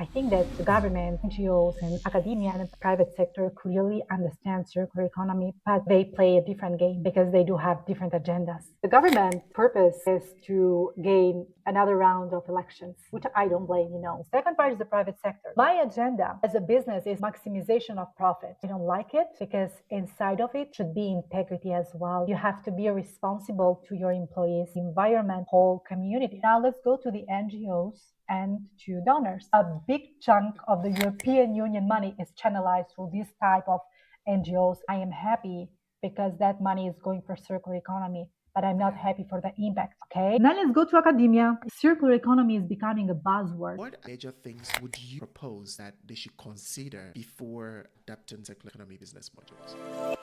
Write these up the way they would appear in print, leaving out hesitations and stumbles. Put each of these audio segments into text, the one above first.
I think that the government, NGOs, and academia and the private sector clearly understand circular economy, but they play a different game because they do have different agendas. The government purpose is to gain another round of elections, which I don't blame, The second part is the private sector. My agenda as a business is maximization of profit. I don't like it because inside of it should be integrity as well. You have to be responsible to your employees, environment, whole community. Now let's go to the NGOs and to donors. A big chunk of the European Union money is channelized through this type of NGOs. I am happy because that money is going for circular economy, but I'm not happy for the impact. Okay. Now let's go to academia. Circular economy is becoming a buzzword. What major things would you propose that they should consider before adapting circular economy business models?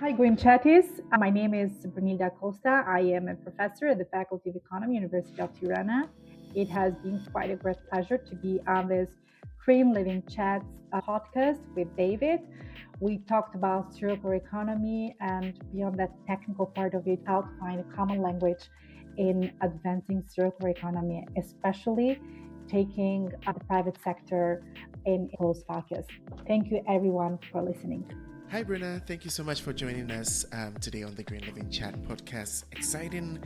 Hi, Green Chatties. My name is Brunilda Kosta. I am a professor at the Faculty of Economy, University of Tirana. It has been quite a great pleasure to be on this Green Living Chats podcast with David. We talked about circular economy and beyond that technical part of it, how to find a common language in advancing circular economy, especially taking the private sector in close focus. Thank you everyone for listening. Hi, Bruna. Thank you so much for joining us today on the Green Living Chat podcast. Exciting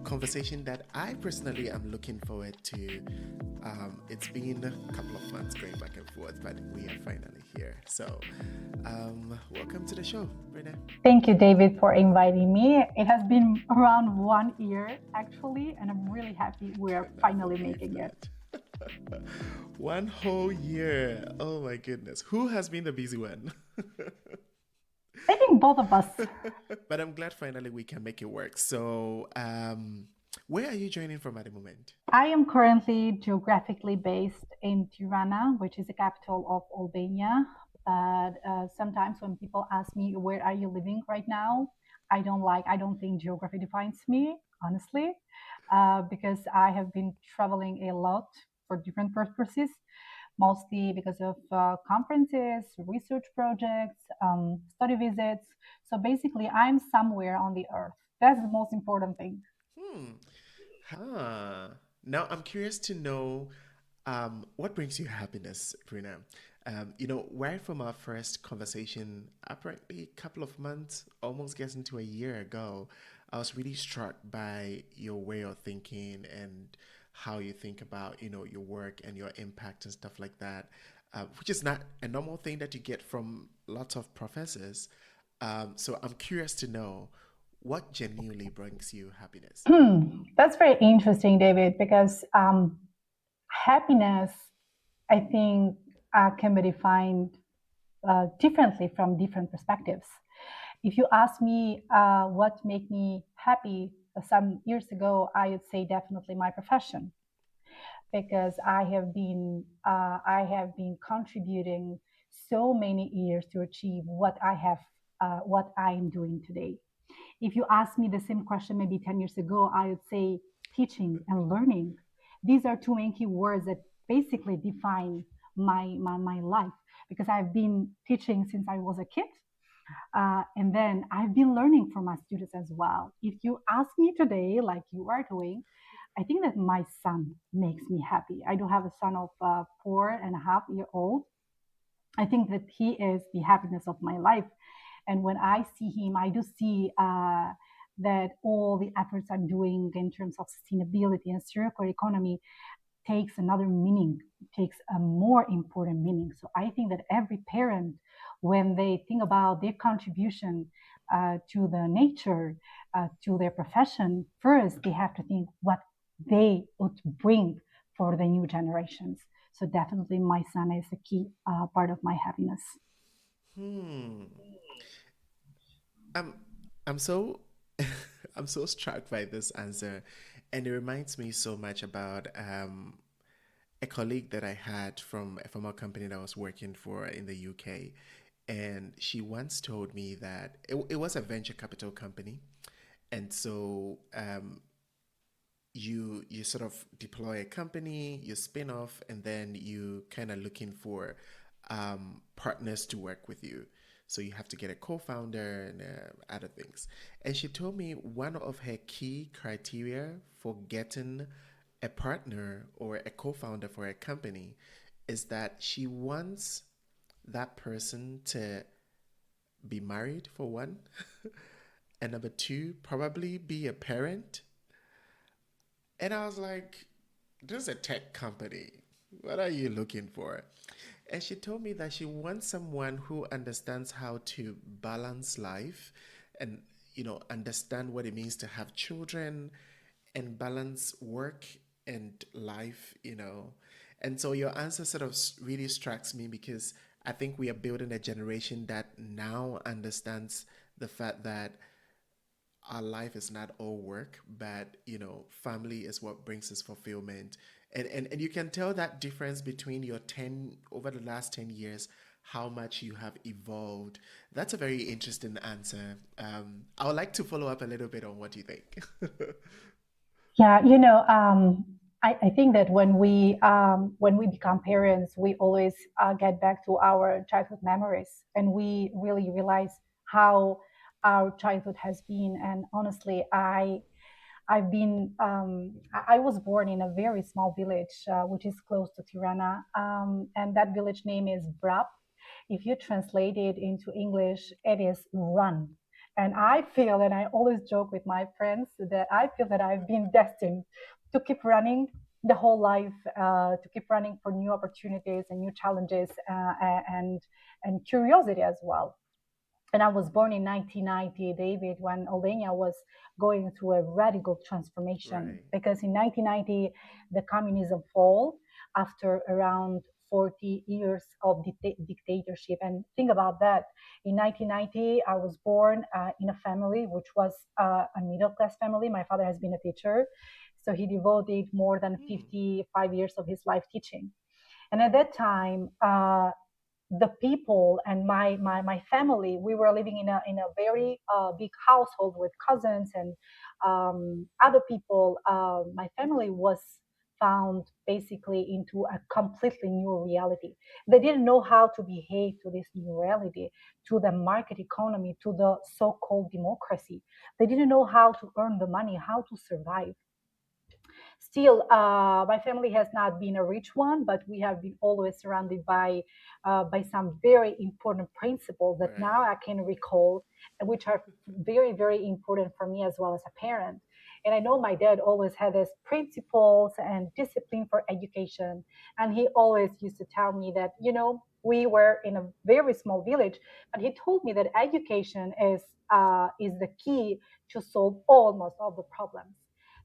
conversation that I personally am looking forward to. It's been a couple of months going back and forth, but we are finally here. So, welcome to the show, Bruna. Thank you, David, for inviting me. It has been around 1 year, actually, and I'm really happy we are finally making it. 1 whole year. Oh my goodness. Who has been the busy one? I think both of us. But I'm glad finally we can make it work. So, where are you joining from at the moment? I am currently geographically based in Tirana, which is the capital of Albania. But sometimes when people ask me, where are you living right now? I don't think geography defines me, honestly, because I have been traveling a lot for different purposes, mostly because of conferences, research projects, study visits. So basically, I'm somewhere on the earth. That's the most important thing. Now I'm curious to know what brings you happiness, Bruna. Right from our first conversation, apparently a couple of months, almost getting to a year ago, I was really struck by your way of thinking and how you think about, your work and your impact and stuff like that, which is not a normal thing that you get from lots of professors. So I'm curious to know what genuinely brings you happiness. That's very interesting, David, because happiness, I think, can be defined differently from different perspectives. If you ask me what made me happy some years ago, I would say definitely my profession, because I have been contributing so many years to achieve what I am doing today. If you ask me the same question maybe 10 years ago, I would say teaching and learning. These are two main key words that basically define my life, because I've been teaching since I was a kid. And then I've been learning from my students as well. If you ask me today, like you are doing, I think that my son makes me happy. I do have a son of 4.5 years old. I think that he is the happiness of my life. And when I see him, I do see that all the efforts I'm doing in terms of sustainability and circular economy takes another meaning, takes a more important meaning. So I think that every parent, when they think about their contribution to the nature, to their profession, first they have to think what they would bring for the new generations. So definitely my son is a key part of my happiness. Hmm. I'm I'm so I'm so struck by this answer, and it reminds me so much about a colleague that I had from a former company that I was working for in the UK, and she once told me that it was a venture capital company, and so you sort of deploy a company, you spin off, and then you kind of looking for partners to work with you. So you have to get a co-founder and other things. And she told me one of her key criteria for getting a partner or a co-founder for a company is that she wants that person to be married for one, and number two, probably be a parent. And I was like, this is a tech company. What are you looking for? And she told me that she wants someone who understands how to balance life and, understand what it means to have children and balance work and life. And so your answer sort of really strikes me because I think we are building a generation that now understands the fact that our life is not all work, but family is what brings us fulfillment. And you can tell that difference between your 10 over the last 10 years, how much you have evolved. That's a very interesting answer. I would like to follow up a little bit on what you think. Yeah, I think that when we become parents, we always get back to our childhood memories, and we really realize how our childhood has been. And honestly, I was born in a very small village, which is close to Tirana, and that village name is Brap. If you translate it into English, it is run. And I feel, and I always joke with my friends that I feel that I've been destined to keep running the whole life, to keep running for new opportunities and new challenges, and curiosity as well. And I was born in 1990, David, when Albania was going through a radical transformation. Right. Because in 1990, the communism fall after around 40 years of dictatorship. And think about that. In 1990, I was born in a family which was a middle class family. My father has been a teacher. So he devoted more than Mm, 55 years of his life teaching. And at that time, the people and my family, we were living in a very big household with cousins and other people. My family was found basically into a completely new reality. They didn't know how to behave to this new reality, to the market economy, to the so-called democracy. They didn't know how to earn the money, how to survive. Still, my family has not been a rich one, but we have been always surrounded by some very important principles that now right. I can recall, which are very, very important for me as well as a parent. And I know my dad always had his principles and discipline for education. And he always used to tell me that, we were in a very small village, but he told me that education is the key to solve almost all the problems.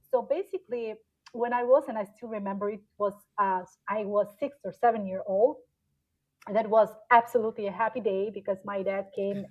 So basically, when I was, and I still remember it was, I was 6 or 7 year old. That was absolutely a happy day because my dad came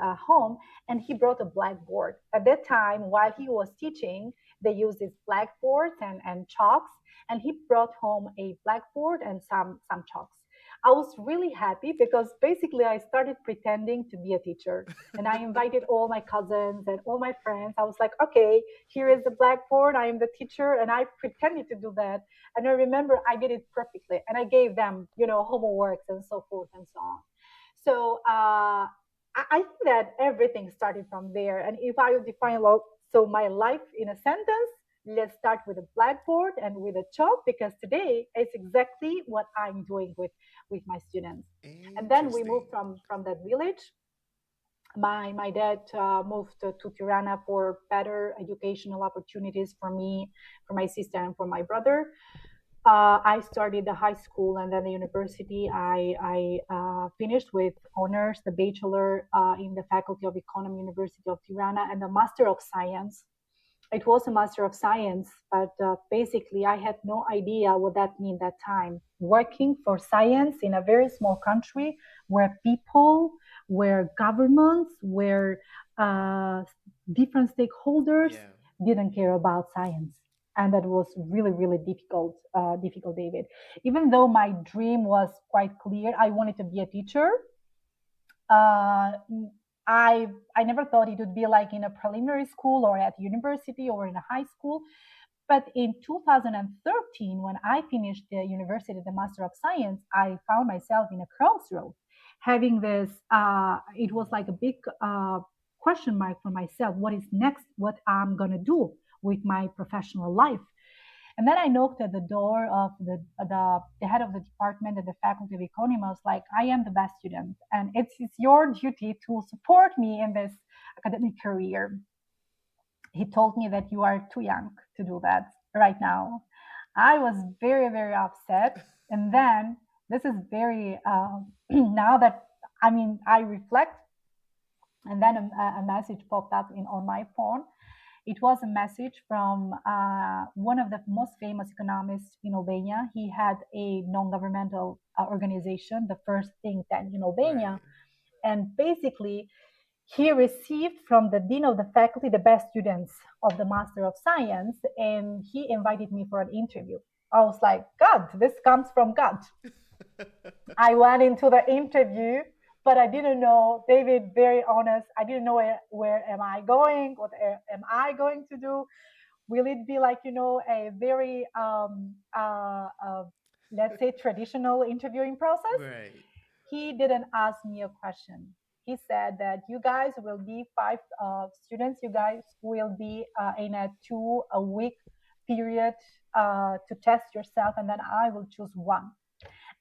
home and he brought a blackboard. At that time, while he was teaching, they used these blackboards and chalks, and he brought home a blackboard and some chalks. I was really happy because basically I started pretending to be a teacher, and I invited all my cousins and all my friends. I was like, okay, here is the blackboard. I am the teacher, and I pretended to do that. And I remember I did it perfectly, and I gave them, homeworks and so forth and so on. So I think that everything started from there. And if I would define so my life in a sentence, let's start with a blackboard and with a chalk, because today it's exactly what I'm doing with my students. And then we Interesting. moved from that village. My dad moved to Tirana for better educational opportunities for me, for my sister, and for my brother. I started the high school and then the university. I finished with honors, the bachelor in the Faculty of Economy, University of Tirana, and the Master of Science. It was a Master of Science, but basically I had no idea what that meant that time. Working for science in a very small country where people, where governments, where uh, different stakeholders Yeah. didn't care about science. And that was really, really difficult, David. Even though my dream was quite clear, I wanted to be a teacher. uh, I never thought it would be like in a preliminary school or at university or in a high school. But in 2013, when I finished the university, the Master of Science, I found myself in a crossroad. having this, it was like a big question mark for myself. What is next? What I'm going to do with my professional life? And then I knocked at the door of the head of the department at the Faculty of Economy. I was like, I am the best student, and it's your duty to support me in this academic career. He told me that you are too young to do that right now. I was very, very upset. And then this is very, now that, I mean, I reflect, and then a message popped up on my phone. It was a message from one of the most famous economists in Albania. He had a non-governmental organization, the first think tank in Albania, Right. and basically he received from the dean of the faculty the best students of the Master of Science, and he invited me for an interview. I was like, God, this comes from God. I went into the interview, but I didn't know, David, very honest, I didn't know where am I going? What am I going to do? Will it be like, a very, let's say, traditional interviewing process? Right. He didn't ask me a question. He said that you guys will be five students. You guys will be in a 2 week period to test yourself, and then I will choose one.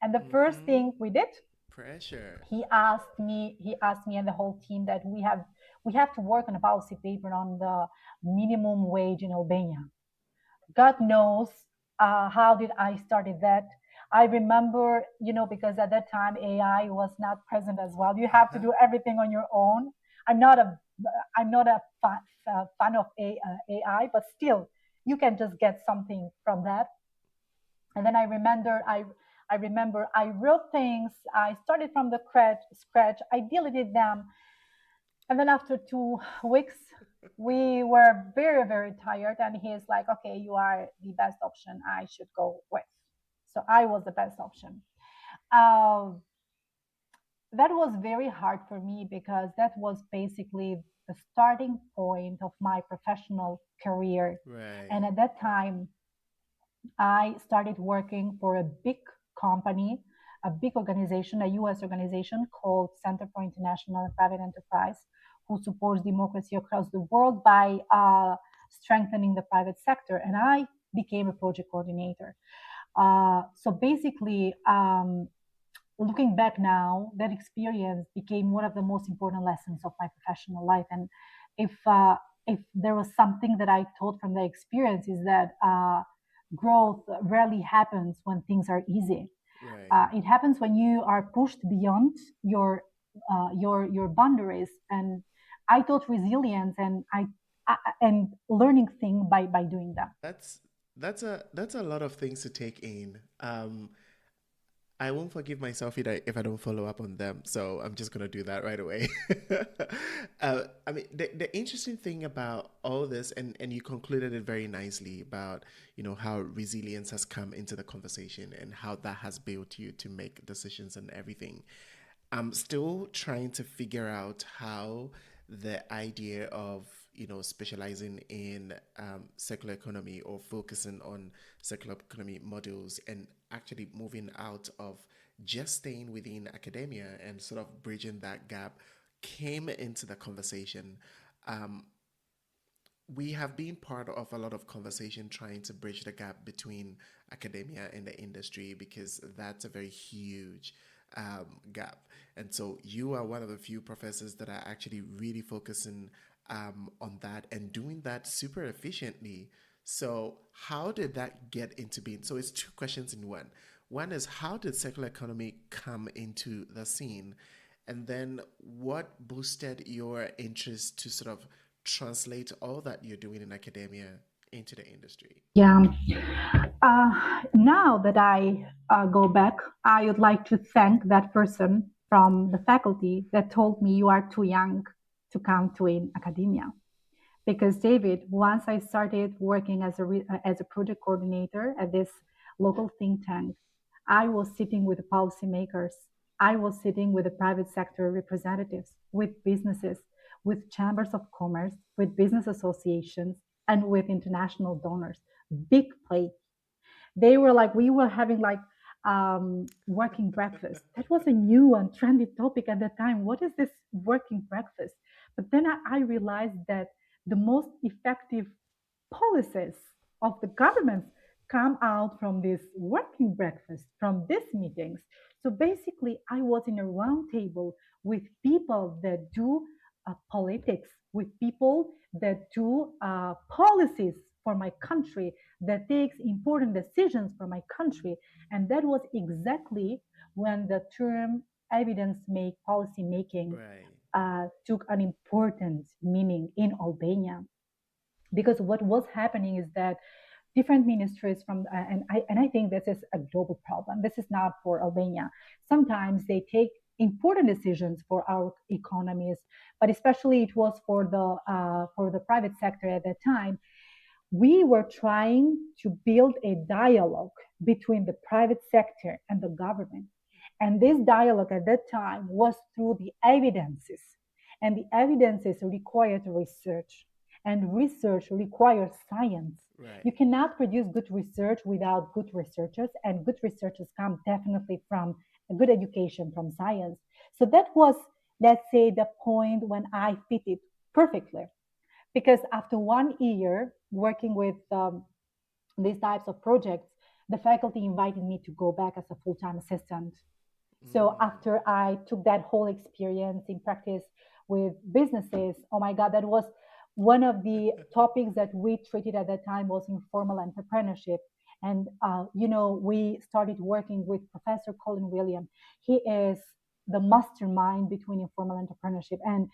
And the first Mm-hmm. thing we did, Pressure. he asked me and the whole team that we have to work on a policy paper on the minimum wage in Albania. God knows how did I started that. I remember, because at that time AI was not present as well. You have to Uh-huh. do everything on your own. I'm not a I'm not a fan of AI, but still, you can just get something from that. And then I remember I wrote things. I started from the scratch. I deleted them, and then after 2 weeks, we were very, very tired. And he's like, okay, you are the best option I should go with. So I was the best option. Uh, that was very hard for me because that was basically the starting point of my professional career. And Right. at that time, I started working for a big company, a big organization, a US organization called Center for International and Private Enterprise, who supports democracy across the world by strengthening the private sector. And I became a project coordinator. So basically, looking back now, that experience became one of the most important lessons of my professional life. And if there was something that I taught from the experience, is that growth rarely happens when things are easy. Right. It happens when you are pushed beyond your boundaries. And I taught resilience and learning thing by doing that. That's that's a lot of things to take in. I won't forgive myself if I don't follow up on them, so I'm just gonna do that right away. I mean, the interesting thing about all this, and you concluded it very nicely about how resilience has come into the conversation and how that has built you to make decisions and everything. I'm still trying to figure out how the idea of specializing in circular economy or focusing on circular economy models and actually moving out of just staying within academia and sort of bridging that gap came into the conversation. Um, we have been part of a lot of conversation trying to bridge the gap between academia and the industry because that's a very huge gap. And so you are one of the few professors that are actually really focusing on that and doing that super efficiently. So how did that get into being? So it's two questions in one. One is how did circular economy come into the scene? And then what boosted your interest to sort of translate all that you're doing in academia into the industry? Yeah. Now that I go back, I would like to thank that person from the faculty that told me you are too young to come to in academia. Because David, once I started working as a project coordinator at this local think tank, I was sitting with the policymakers. I was sitting with the private sector representatives, with businesses, with chambers of commerce, with business associations, and with international donors. Big play. They were like, we were having like working breakfast. That was a new and trendy topic at the time. What is this working breakfast? But then I realized that the most effective policies of the governments come out from this working breakfast, from these meetings. So basically, I was in a round table with people that do politics, with people that do policies for my country, that takes important decisions for my country. And that was exactly when the term evidence make policy making Right. took an important meaning in Albania, because what was happening is that different ministries from and I think this is a global problem. This is not for Albania. Sometimes they take important decisions for our economies, but especially it was for the private sector at that time. We were trying to build a dialogue between the private sector and the government. And this dialogue at that time was through the evidences. And the evidences required research. And research requires science. You Right. cannot produce good research without good researchers, and good researchers come definitely from a good education, from science. So that was, let's say, the point when I fit it perfectly, because after 1 year working with these types of projects, the faculty invited me to go back as a full-time assistant. So Mm. after I took that whole experience in practice with businesses, oh my God, that was one of the topics that we treated at that time was informal entrepreneurship. And we started working with Professor Colin William. He is the mastermind between informal entrepreneurship. And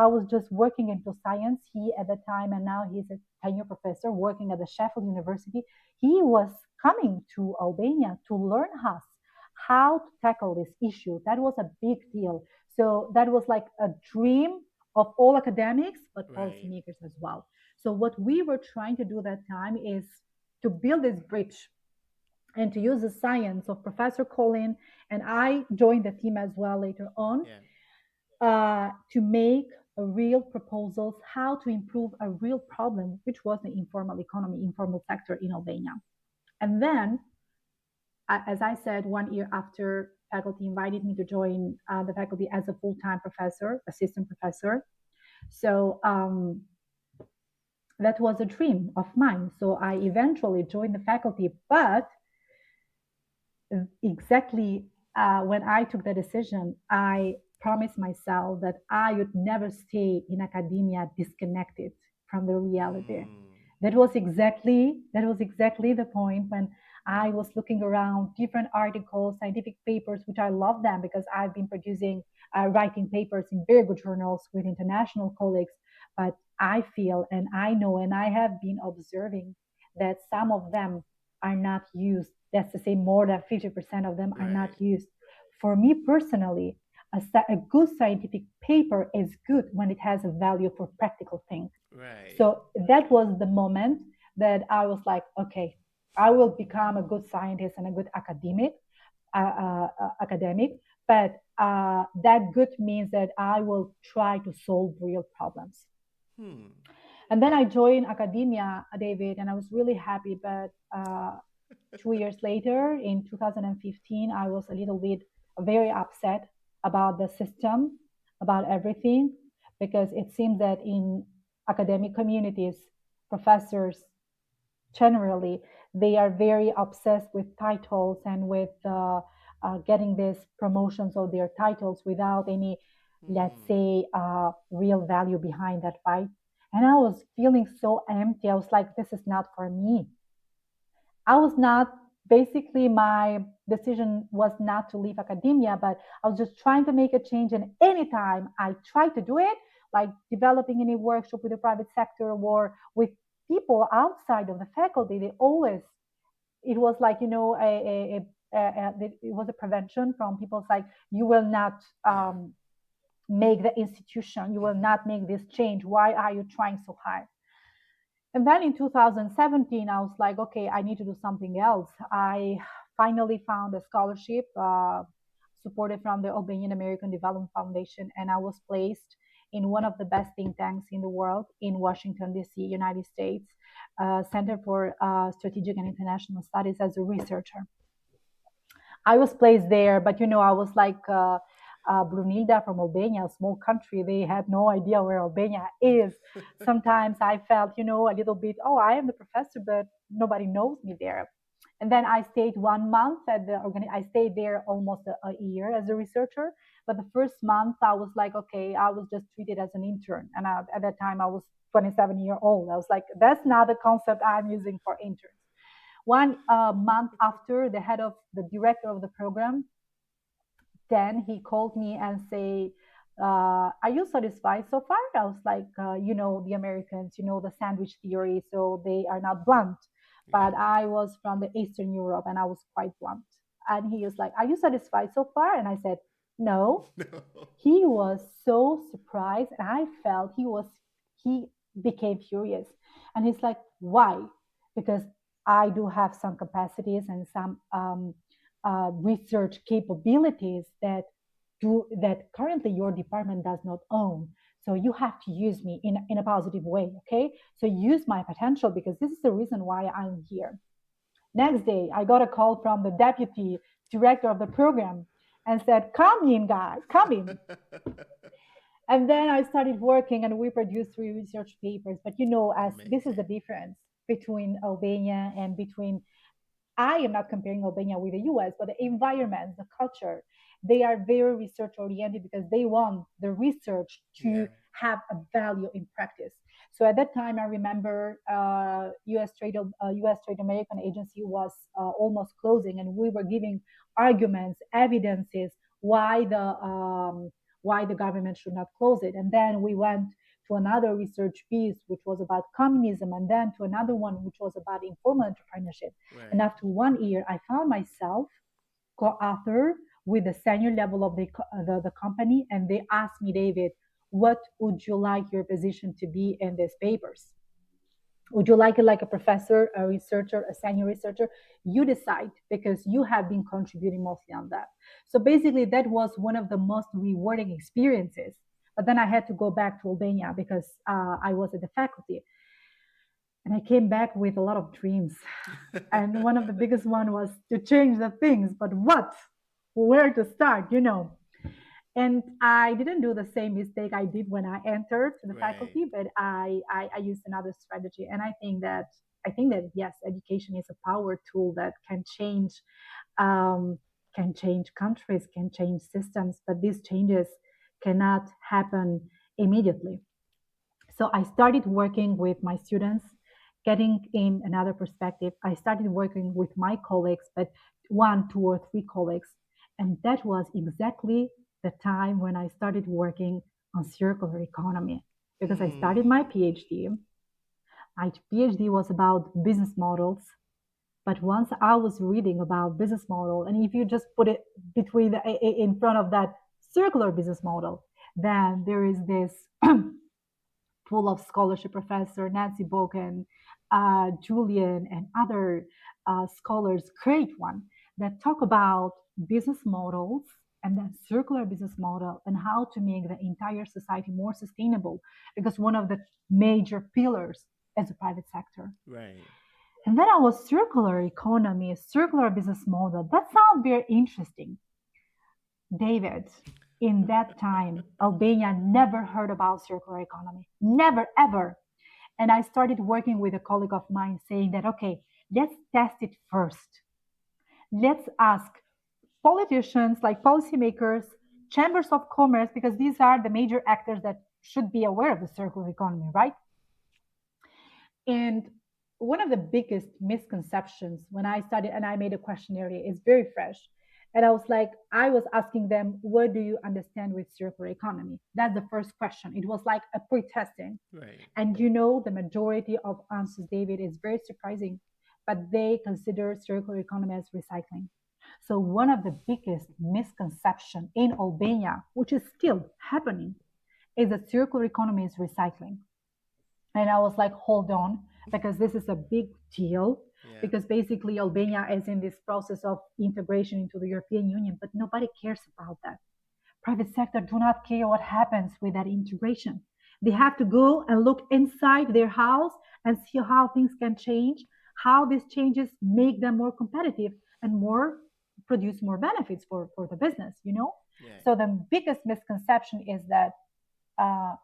I was just working into science. He at the time, and now he's a tenure professor working at the Sheffield University. He was coming to Albania to learn us how to tackle this issue. That was a big deal. So that was like a dream of all academics, but Right. policymakers as well. So what we were trying to do that time is to build this bridge and to use the science of Professor Colin, and I joined the team as well later on, Yeah. to make a real proposals how to improve a real problem, which was the informal economy, informal sector in Albania. And then as I said, 1 year after, faculty invited me to join the faculty as a full-time professor, assistant professor. So that was a dream of mine. So I eventually joined the faculty, but exactly when I took the decision, I promised myself that I would never stay in academia disconnected from the reality. Mm. That was exactly the point when I was looking around different articles, scientific papers, which I love them because I've been producing writing papers in very good journals with international colleagues. But I feel and I know and I have been observing that some of them are not used. That's to say, more than 50% of them are not Right. used. For me personally, a good scientific paper is good when it has a value for practical things. Right. So that was the moment that I was like, okay, I will become a good scientist and a good academic, but that good means that I will try to solve real problems. Hmm. And then I joined academia, David, and I was really happy. But 2 years later, in 2015, I was a little bit very upset about the system, about everything, because it seems that in academic communities, professors generally, they are very obsessed with titles and with getting these promotions of their titles without any, let's Hmm. say, real value behind that, right? And I was feeling so empty. I was like, this is not for me. I was not, basically, my decision was not to leave academia, but I was just trying to make a change. And anytime I tried to do it, like developing any workshop with the private sector or with people outside of the faculty, they always, it was like, it was a prevention from people's like, you will not Yeah. make the institution, you will Mm-hmm. not make this change. Why are you trying so hard? And then in 2017, I was like, okay, I need to do something else. I finally found a scholarship supported from the Albanian American Development Foundation, and I was placed in one of the best think tanks in the world in Washington, D.C., United States, Center for Strategic and International Studies as a researcher. I was placed there, but I was like Brunilda from Albania, a small country. They had no idea where Albania is. Sometimes I felt, a little bit, oh, I am the professor, but nobody knows me there. And then I stayed 1 month at the I stayed there almost a year as a researcher. But the first month I was like, okay, I was just treated as an intern. And at that time I was 27-year old. I was like, that's not the concept I'm using for interns. 1 month after, the head of the director of the program, then he called me and say, are you satisfied so far? I was like, the Americans, the sandwich theory, so they are not blunt. Yeah. But I was from the Eastern Europe and I was quite blunt. And he was like, are you satisfied so far? And I said, no. No. He was so surprised, and I felt he became furious. And he's like, why? Because I do have some capacities and some research capabilities that currently your department does not own. So you have to use me in a positive way, okay? So use my potential, because this is the reason why I'm here. Next day, I got a call from the deputy director of the program and said, come in, guys, come in. And then I started working and we produced 3 research papers. But as this is the Amazing. difference between Albania and between, I am not comparing Albania with the US, but the environment, the culture, they are very research oriented because they want the research to Yeah. have a value in practice. So at that time, I remember US Trade American Agency was almost closing, and we were giving arguments, evidences why the government should not close it. And then we went to another research piece, which was about communism, and then to another one, which was about informal entrepreneurship. And Right. after 1 year, I found myself co-author with the senior level of the company, and they asked me, David, what would you like your position to be in these papers? Would you like it like a professor, a researcher, a senior researcher? You decide, because you have been contributing mostly on that. So basically, that was one of the most rewarding experiences. But then I had to go back to Albania because I was at the faculty, and I came back with a lot of dreams. And one of the biggest one was to change the things, but what? Where to start? And I didn't do the same mistake I did when I entered the Right. faculty, but I used another strategy. And I think that yes, education is a power tool that um, can change countries, can change systems, but these changes cannot happen immediately. So I started working with my students, getting in another perspective. I started working with my colleagues, but 1, 2, or 3 colleagues. And that was exactly the time when I started working on circular economy, because I started my Hmm. PhD. My PhD was about business models. But once I was reading about business model, and if you just put it in front of that circular business model, then there is this full of scholarship professor Nancy Bogan, Julian, and other scholars create one that talk about business models and then circular business model and how to make the entire society more sustainable, because one of the major pillars is the private sector. Right. And then I was circular economy, circular business model. That sounds very interesting. David, in that time, Albania never heard about circular economy. Never, ever. And I started working with a colleague of mine saying that, okay, let's test it first. Let's ask politicians like policymakers, chambers of commerce, because these are the major actors that should be aware of the circular economy, right? And one of the biggest misconceptions when I started and I made a questionnaire is very fresh. And I was asking them, what do you understand with circular economy? That's the first question. It was like a pre testing. Right. And the majority of answers, David, is very surprising, but they consider circular economy as recycling. So one of the biggest misconception in Albania, which is still happening, is that circular economy is recycling. And I was like, hold on, because this is a big deal. Yeah. Because basically, Albania is in this process of integration into the European Union, but nobody cares about that. Private sector do not care what happens with that integration. They have to go and look inside their house and see how things can change, how these changes make them more competitive and more produce more benefits for the business, you know? Right. So the biggest misconception is that uh,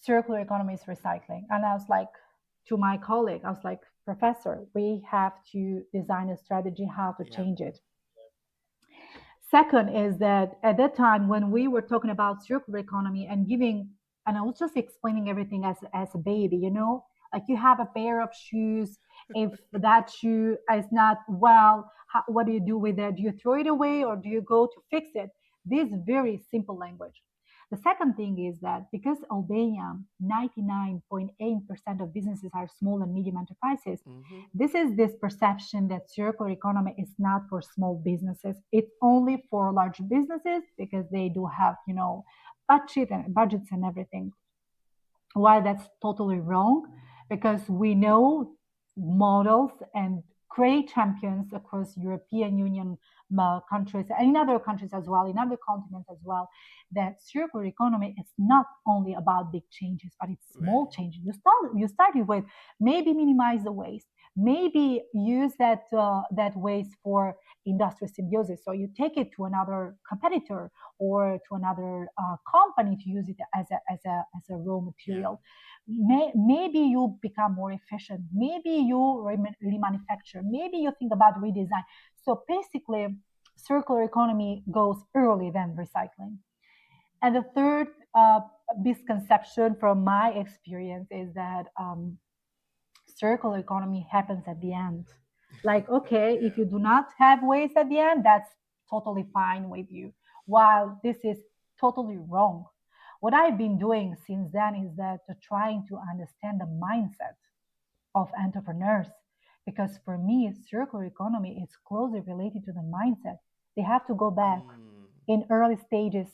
circular economy is recycling. And I was like, to my colleague, I was like, Professor, we have to design a strategy how to Yeah. change it. Second is that at that time when we were talking about circular economy and giving, and I was just explaining everything as a baby, you know, like you have a pair of shoes. If that shoe is not well, what do you do with it? Do you throw it away or do you go to fix it? This very simple language. The second thing is that because Albania, 99.8% of businesses are small and medium enterprises, Mm-hmm. this is this perception that circular economy is not for small businesses. It's only for large businesses because they do have, you know, budgets and everything. Why that's totally wrong, because we know models and great champions across European Union countries and in other countries as well, in other continents as well, that circular economy is not only about big changes, but it's Right. small changes. You started with maybe minimize the waste, maybe use that waste for industrial symbiosis. So you take it to another competitor or to another company to use it as a raw Yeah. material. Maybe you become more efficient. Maybe you remanufacture. Maybe you think about redesign. So basically, circular economy goes early than recycling. And the third misconception from my experience is that circular economy happens at the end. Like, okay, if Yeah. you do not have waste at the end, that's totally fine with you. While this is totally wrong. What I've been doing since then is that trying to understand the mindset of entrepreneurs. Because for me, circular economy is closely related to the mindset. They have to go back Mm. in early stages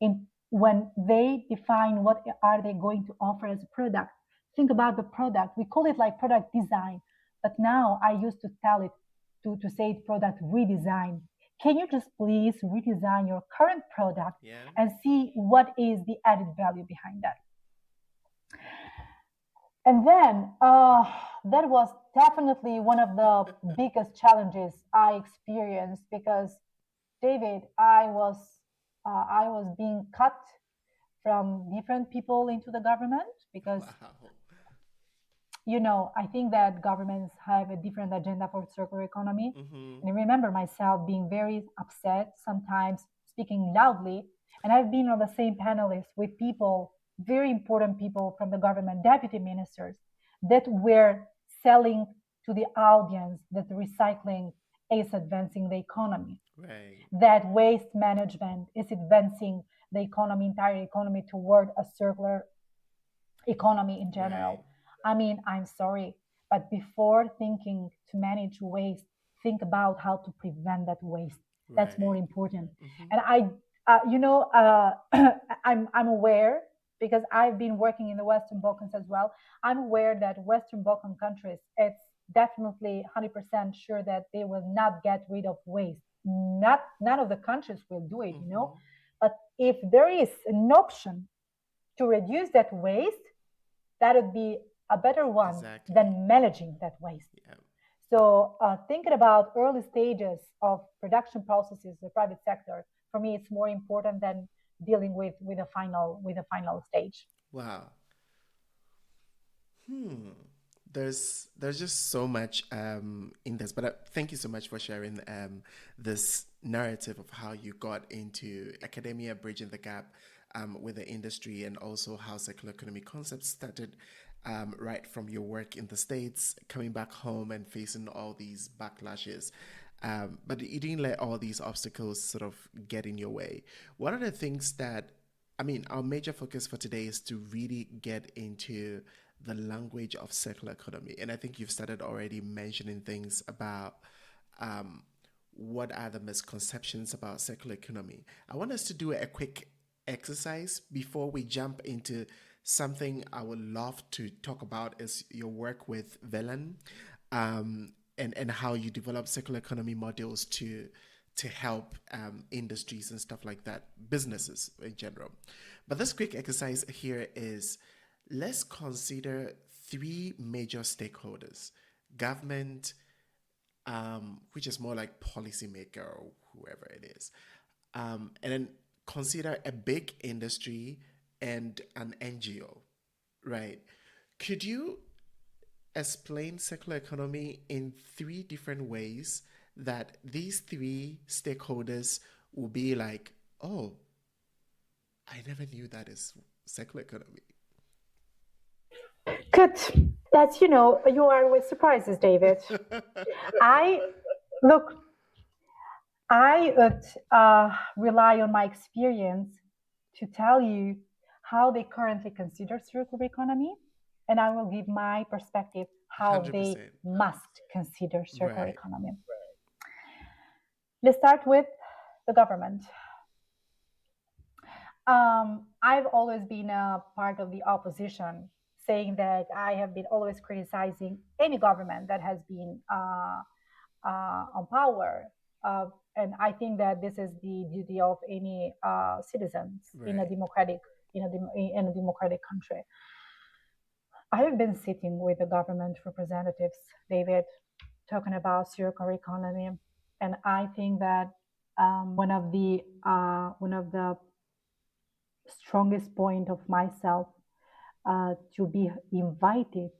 in when they define what are they going to offer as a product. Think about the product. We call it like product design, but now I used to tell it to say it product redesign. Can you just please redesign your current product Yeah. and see what is the added value behind that? And then that was definitely one of the biggest challenges I experienced because David, I was being cut from different people into the government because Wow. I think that governments have a different agenda for circular economy. Mm-hmm. And I remember myself being very upset, sometimes speaking loudly. And I've been on the same panelists with people, very important people from the government, deputy ministers, that were selling to the audience that the recycling is advancing the economy, Right. that waste management is advancing the economy, entire economy toward a circular economy in Right. general. I mean, I'm sorry, but before thinking to manage waste, think about how to prevent that waste. That's more Right. important. Mm-hmm. And I'm aware because I've been working in the Western Balkans as well. I'm aware that Western Balkan countries, it's definitely 100% sure that they will not get rid of waste. Not none of the countries will do it, Mm-hmm. But if there is an option to reduce that waste, that would be a better one Exactly. than managing that waste. Yeah. So thinking about early stages of production processes, the private sector, for me, it's more important than dealing with the final stage. Wow. Hmm. There's just so much in this, but thank you so much for sharing this narrative of how you got into academia, bridging the gap with the industry, and also how circular economy concepts started right from your work in the States, coming back home and facing all these backlashes. But you didn't let all these obstacles sort of get in your way. What are the things that I mean, our major focus for today is to really get into the language of circular economy. And I think you've started already mentioning things about um, what are the misconceptions about circular economy. I want us to do a quick exercise before we jump into something I would love to talk about is your work with Velen, and how you develop circular economy models to help industries and stuff like that, businesses in general. But this quick exercise here is let's consider three major stakeholders: government, which is more like policymaker or whoever it is, and then consider a big industry and an NGO, right? Could you explain circular economy in three different ways that these three stakeholders will be like, oh, I never knew that is circular economy. Good. That's, you are with surprises, David. I look, I would rely on my experience to tell you how they currently consider circular economy, and I will give my perspective how they 100%. must consider circular Right. economy. Let's start with the government. I've always been a part of the opposition, saying that I have been always criticizing any government that has been on power. And I think that this is the duty of any citizens in a Right. democratic in a democratic country. I have been sitting with the government representatives, David, talking about circular economy, and I think that one of the strongest point of myself to be invited,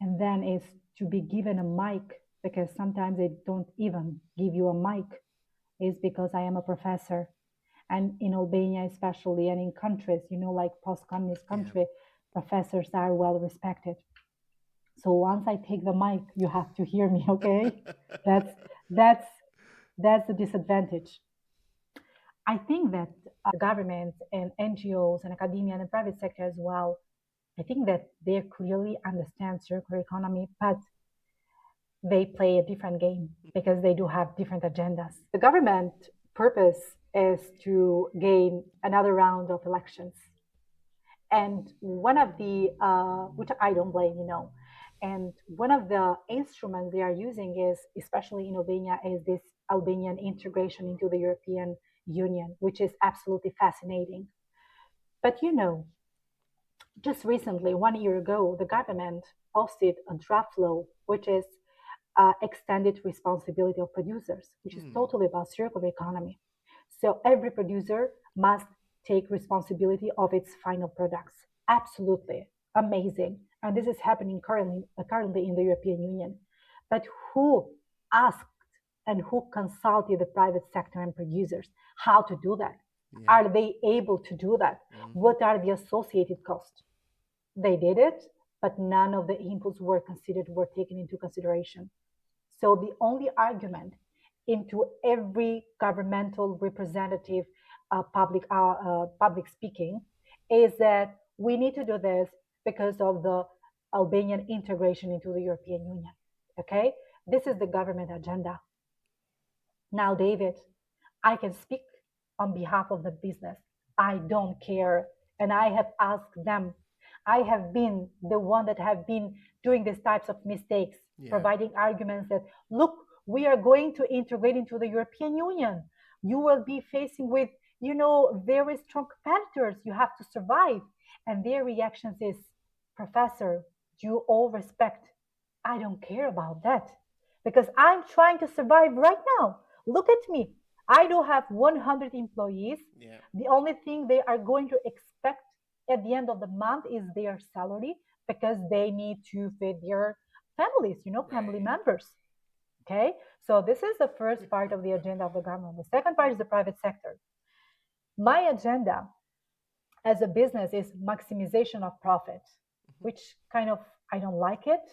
and then is to be given a mic, because sometimes they don't even give you a mic, is because I am a professor. And in Albania, especially, and in countries, like post-communist Yeah. country, professors are well respected. So once I take the mic, you have to hear me, okay? that's that's that's the disadvantage. I think that governments and NGOs and academia and the private sector as well, I think that they clearly understand circular economy, but they play a different game because they do have different agendas. The government purpose is to gain another round of elections. And one of the, which I don't blame, and one of the instruments they are using is, especially in Albania, is this Albanian integration into the European Union, which is absolutely fascinating. But just recently, 1 year ago, the government posted a draft law, which is extended responsibility of producers, which is totally about circular economy. So every producer must take responsibility of its final products. Absolutely amazing. And this is happening currently in the European Union. But who asked and who consulted the private sector and producers how to do that? Yeah. Are they able to do that? What are the associated costs? They did it, but none of the inputs were taken into consideration. So the only argument into every governmental representative public speaking is that we need to do this because of the Albanian integration into the European Union. Okay, this is the government agenda. Now, David, I can speak on behalf of the business. I don't care. And I have asked them. I have been the one that have been doing these types of mistakes, Yeah. providing arguments that, look, we are going to integrate into the European Union. You will be facing with, very strong competitors. You have to survive. And their reactions is, Professor, due all respect, I don't care about that because I'm trying to survive right now. Look at me. I do have 100 employees. Yeah. The only thing they are going to expect at the end of the month is their salary because they need to feed their families, family Right. members. Okay. So this is the first part of the agenda of the government. The second part is the private sector. My agenda as a business is maximization of profit, which kind of I don't like it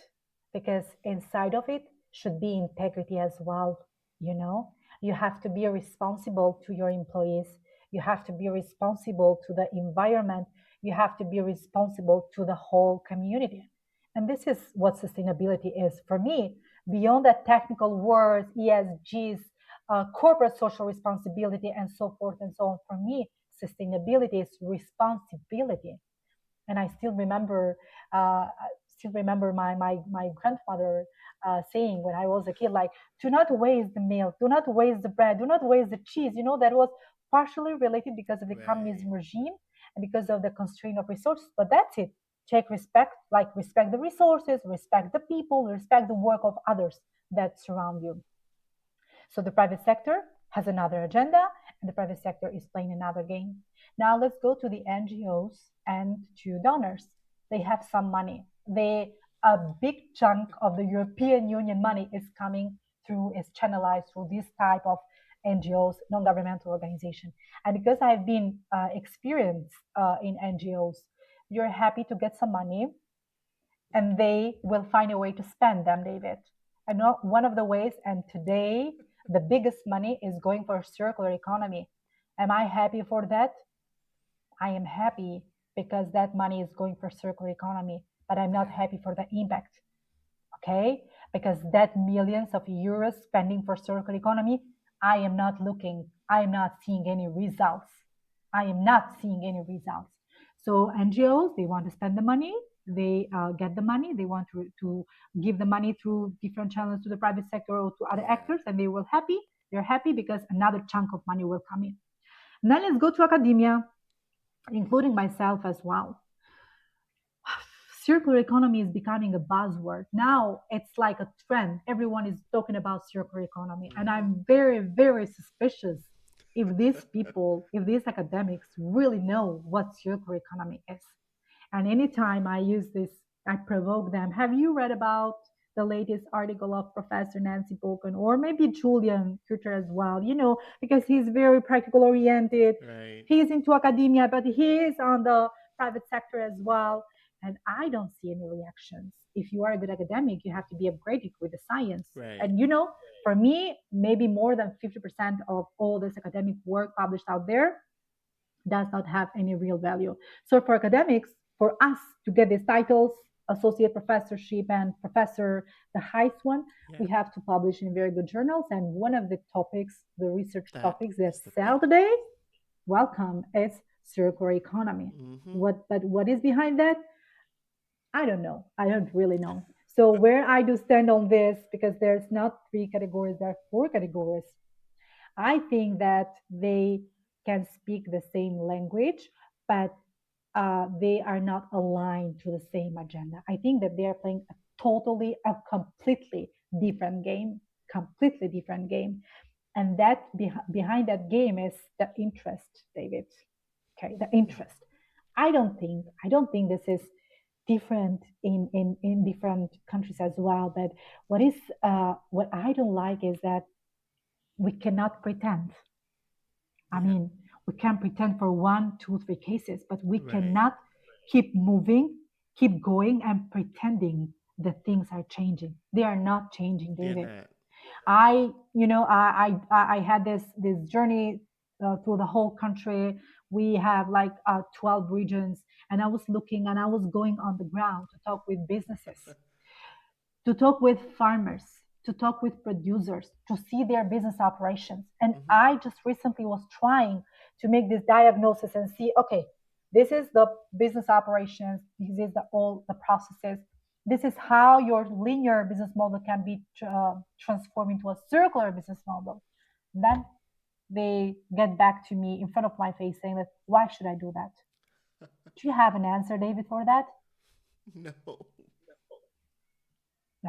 because inside of it should be integrity as well. You have to be responsible to your employees. You have to be responsible to the environment. You have to be responsible to the whole community. And this is what sustainability is for me. Beyond that technical words, ESGs, corporate social responsibility, and so forth and so on, for me, sustainability is responsibility. And I still remember my grandmother saying when I was a kid, like, do not waste the milk, do not waste the bread, do not waste the cheese. That was partially related because of the Right. communism regime and because of the constraint of resources. But that's it. take respect, like respect the resources, respect the people, respect the work of others that surround you. So the private sector has another agenda, and the private sector is playing another game. Now let's go to the NGOs and to donors. They have some money. They A big chunk of the European Union money is coming through, is channelized through this type of NGOs, non-governmental organization. And because I've been experienced in NGOs, you're happy to get some money and they will find a way to spend them, David. And one of the ways, and today the biggest money is going for circular economy. Am I happy for that? I am happy because that money is going for circular economy, but I'm not Yeah. happy for the impact. Okay, because that millions of euros spending for circular economy, I am not seeing any results. I am not seeing any results. So NGOs, they want to spend the money, they get the money, they want to give the money through different channels to the private sector or to other Yeah. actors, and they're happy because another chunk of money will come in. Now let's go to academia, including myself as well. Circular economy is becoming a buzzword. Now it's like a trend. Everyone is talking about circular economy. And Mm-hmm. I'm very, very suspicious if these academics really know what circular economy is. And anytime I use this, I provoke them. Have you read about the latest article of Professor Nancy Bolton or maybe Julian Kutter as well? Because he's very practical oriented. Right. He's into academia, but he is on the private sector as well. And I don't see any reactions. If you are a good academic, you have to be upgraded with the science. Right. And for me, maybe more than 50% of all this academic work published out there does not have any real value. So for academics, for us to get these titles, associate professorship and professor, the highest one, Yeah. we have to publish in very good journals. And one of the topics, the research That topics that is the thing. sell today, welcome, is circular economy. Mm-hmm. What is behind that? I don't know. I don't really know. So where I do stand on this, because there's not three categories, there are four categories. I think that they can speak the same language, but they are not aligned to the same agenda. I think that they are playing a completely different game, completely different game. And that behind that game is the interest, David. Okay, the Yeah. interest. I don't think this is different in different countries as well. But what I don't like is that we cannot pretend. I Yeah. mean, we can pretend for one, two, three cases, but we Right. cannot keep moving, keep going, and pretending that things are changing. They are not changing, They're David. not. I had this journey through the whole country. We have like 12 regions, and I was looking and I was going on the ground to talk with businesses, to talk with farmers, to talk with producers, to see their business operations. And Mm-hmm. I just recently was trying to make this diagnosis and see, okay, this is the business operations, this is all the processes. This is how your linear business model can be transformed into a circular business model. And then they get back to me in front of my face saying that, why should I do that? Do you have an answer, David, for that? No.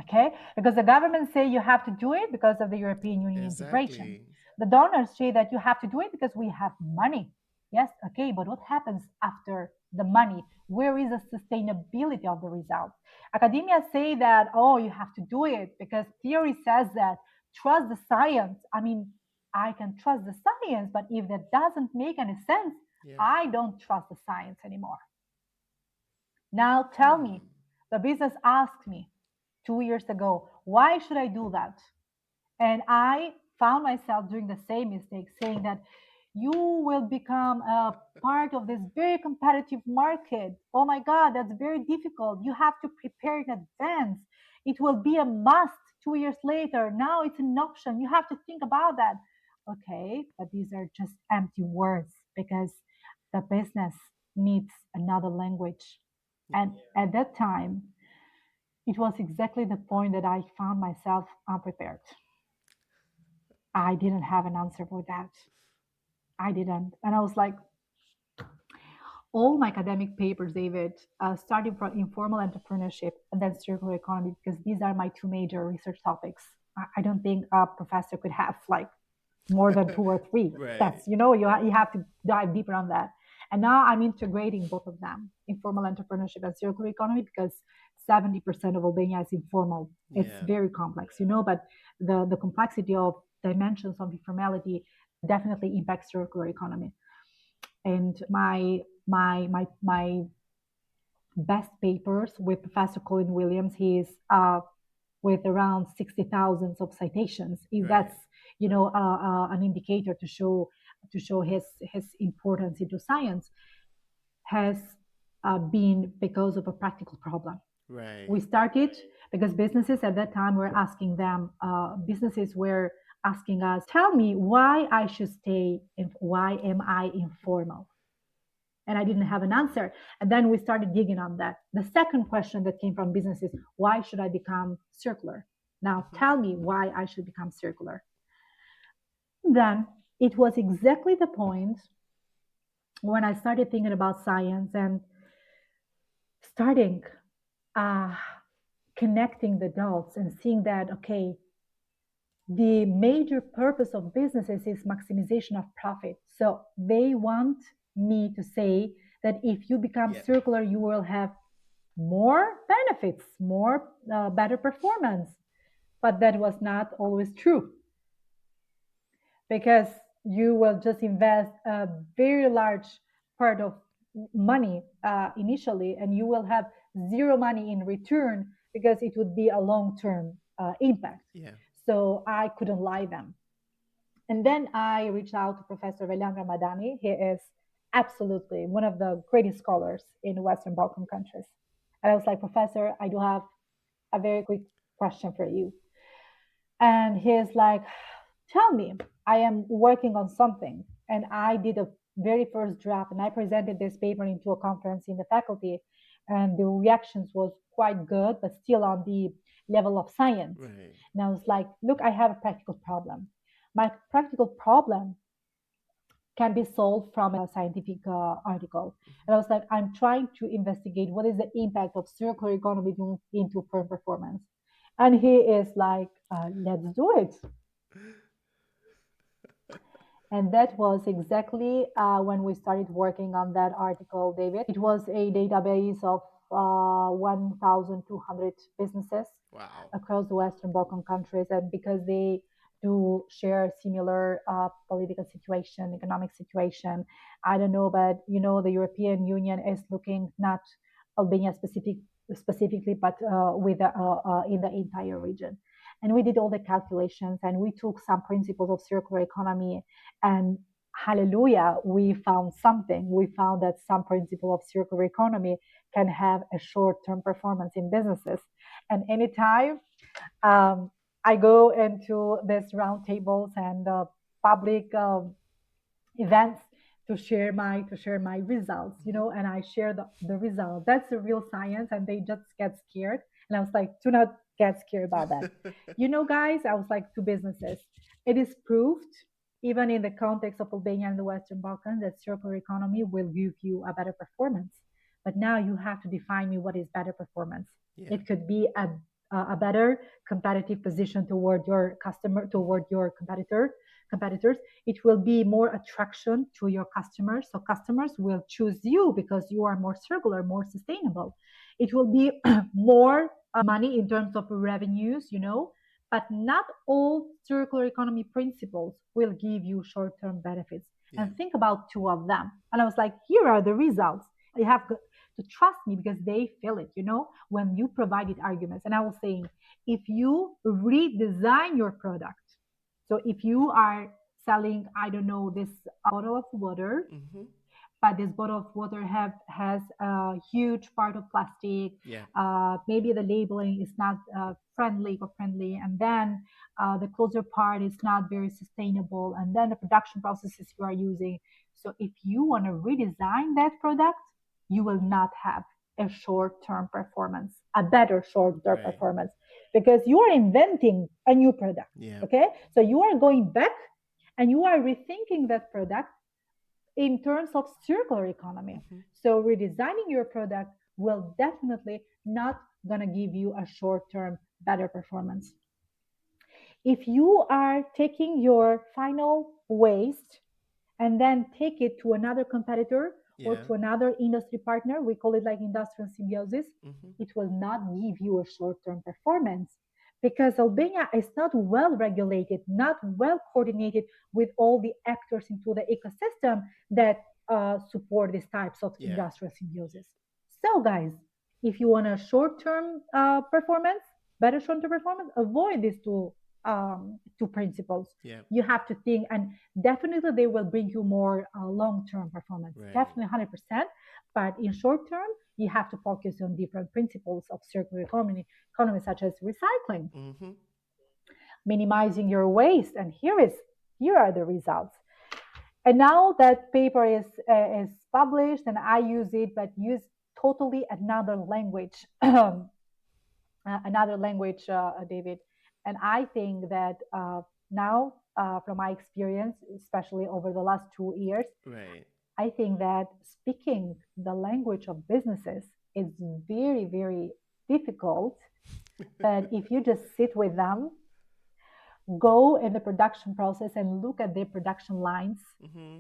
Okay, because the government say you have to do it because of the European Union integration. Exactly. The donors say that you have to do it because we have money. Yes, okay, but what happens after the money? Where is the sustainability of the result? Academia say that, oh, you have to do it because theory says that, trust the science. I mean, I can trust the science, but if that doesn't make any sense, Yeah. I don't trust the science anymore. Now tell Hmm. me, the business asked me 2 years ago, why should I do that? And I found myself doing the same mistake, saying that you will become a part of this very competitive market. Oh my God, that's very difficult. You have to prepare in advance. It will be a must 2 years later. Now it's an option. You have to think about that. Okay, but these are just empty words because the business needs another language. And at that time, it was exactly the point that I found myself unprepared. I didn't have an answer for that. I didn't. And I was like, all my academic papers, David, starting from informal entrepreneurship and then circular economy, because these are my two major research topics. I don't think a professor could have like more than two or three. Right. That's, you have to dive deeper on that. And now I'm integrating both of them, informal entrepreneurship and circular economy, because 70% of Albania is informal. It's Yeah. very complex, but the complexity of dimensions of informality definitely impacts circular economy. And my best papers with Professor Colin Williams, he's with around 60,000 of citations. If Right. that's an indicator to show his importance into science, has been because of a practical problem. Right. We started because businesses at that time were asking them, businesses were asking us, tell me why I should stay, why am I informal? And I didn't have an answer. And then we started digging on that. The second question that came from businesses, why should I become circular? Now Hmm. tell me why I should become circular. Then it was exactly the point when I started thinking about science and starting uh, connecting the dots and seeing that, okay, the major purpose of businesses is maximization of profit. So they want me to say that if you become Yeah. circular, you will have more benefits, more better performance. But that was not always true, because you will just invest a very large part of money initially, and you will have zero money in return because it would be a long-term impact. Yeah. So I couldn't lie them. And then I reached out to Professor Velian Ramadani. He is absolutely one of the greatest scholars in Western Balkan countries. And I was like, Professor, I do have a very quick question for you. And he's like, tell me, I am working on something. And I did a very first draft and I presented this paper into a conference in the faculty. And the reactions was quite good, but still on the level of science. Right. And I was like, look, I have a practical problem. My practical problem can be solved from a scientific article. Hmm. And I was like, I'm trying to investigate what is the impact of circular economy into firm performance. And he is like, let's do it. And that was exactly when we started working on that article, David. It was a database of 1,200 businesses Wow. across the Western Balkan countries. And because they do share similar political situation, economic situation, I don't know, but the European Union is looking not Albania specifically, but in the entire region. And we did all the calculations and we took some principles of circular economy, and hallelujah, we found something. We found that some principle of circular economy can have a short-term performance in businesses. And anytime I go into these roundtables and public events to share my results, Hmm. and I share the result. That's the real science, and they just get scared. And I was like, do not get scared about that. Guys, I was like, to businesses, it is proved, even in the context of Albania and the Western Balkans, that circular economy will give you a better performance. But now you have to define me what is better performance. Yeah. It could be a better competitive position toward your customer, toward your competitors. It will be more attraction to your customers, so customers will choose you because you are more circular, more sustainable. It will be more money in terms of revenues, but not all circular economy principles will give you short-term benefits. Yeah. And think about two of them. And I was like, here are the results. You have to trust me because they feel it, when you provided arguments. And I was saying, if you redesign your product, so if you are selling, I don't know, this bottle of water, Hmm. but this bottle of water has a huge part of plastic. Yeah. Maybe the labeling is not friendly or friendly, and then the closer part is not very sustainable, and then the production processes you are using. So if you want to redesign that product, you will not have a short-term performance, a better short-term Right. performance, because you are inventing a new product. Yeah. Okay, so you are going back and you are rethinking that product in terms of circular economy. Mm-hmm. So redesigning your product will definitely not going to give you a short term better performance. If you are taking your final waste and then take it to another competitor or Yeah. to another industry partner, we call it like industrial symbiosis, Mm-hmm. it will not give you a short term performance because Albania is not well regulated, not well coordinated with all the actors into the ecosystem that support these types of Yeah. industrial symbiosis. So, guys, if you want a short term performance, better short term performance, avoid these two principles. Yeah. You have to think, and definitely they will bring you more long-term performance, Right. definitely 100%. But in short term, you have to focus on different principles of circular economy such as recycling, Mm-hmm. minimizing your waste, and here are the results. And now that paper is published, and I use it, but use totally another language, David. And I think that now, from my experience, especially over the last 2 years, Right. I think that speaking the language of businesses is very, very difficult. But if you just sit with them, go in the production process and look at their production lines, Mm-hmm.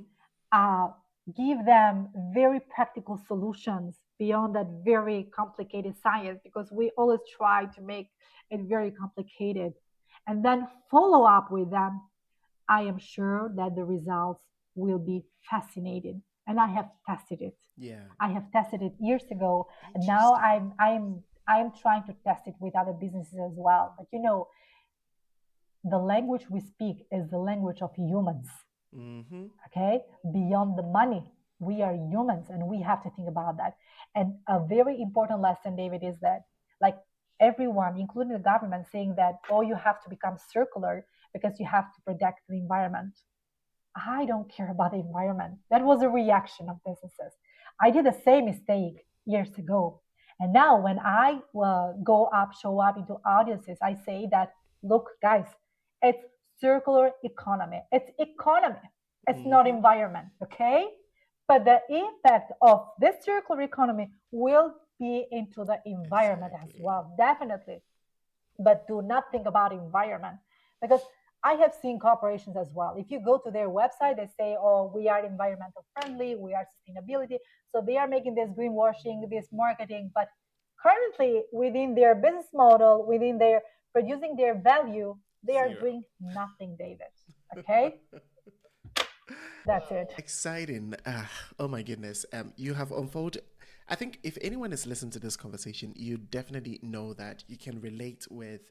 uh, give them very practical solutions beyond that very complicated science, because we always try to make it very complicated, and then follow up with them. I am sure that the results will be fascinating. And I have tested it. Yeah. I have tested it years ago, and now Interesting. I'm trying to test it with other businesses as well. But the language we speak is the language of humans. Mm-hmm. Okay, beyond the money, we are humans and we have to think about that. And a very important lesson, David, is that, like, everyone, including the government, saying that, oh, you have to become circular because you have to protect the environment. I don't care about the environment. That was a reaction of businesses. I did the same mistake years ago. And now when I go up, show up into audiences, I say that, look, guys, it's circular economy. It's economy. It's not Mm-hmm. environment, okay? But the impact of this circular economy will be into the environment as Exactly. well, definitely. But do not think about environment, because I have seen corporations as well. If you go to their website, they say, oh, we are environmental friendly, we are sustainability. So they are making this greenwashing, this marketing, but currently within their business model, within their producing their value, they are Zero. doing nothing, David. Okay, that's it. Exciting. Oh my goodness. You have unfolded. I think if anyone is listening to this conversation, you definitely know that you can relate with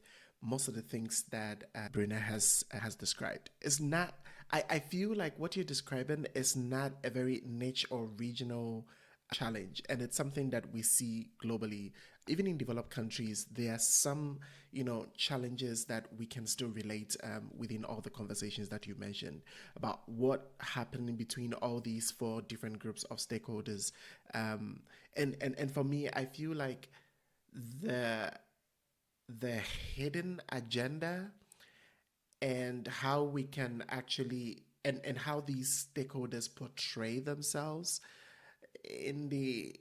most of the things that Bruna has described. It's not. I feel like what you're describing is not a very niche or regional challenge, and it's something that we see globally. Even in developed countries, there are some, challenges that we can still relate within all the conversations that you mentioned about what happened in between all these four different groups of stakeholders. And for me, I feel like the the hidden agenda and how we can actually and how these stakeholders portray themselves in the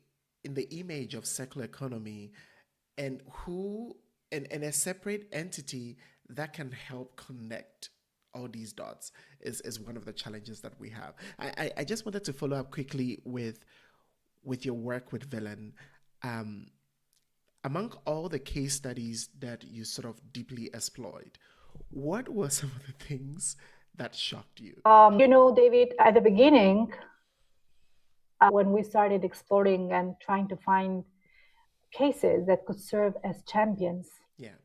image of circular economy, and who and a separate entity that can help connect all these dots is one of the challenges that we have. I just wanted to follow up quickly with your work with Villain. Um, Among all the case studies that you sort of deeply explored, what were some of the things that shocked you? David, at the beginning, when we started exploring and trying to find cases that could serve as champions, Yeah.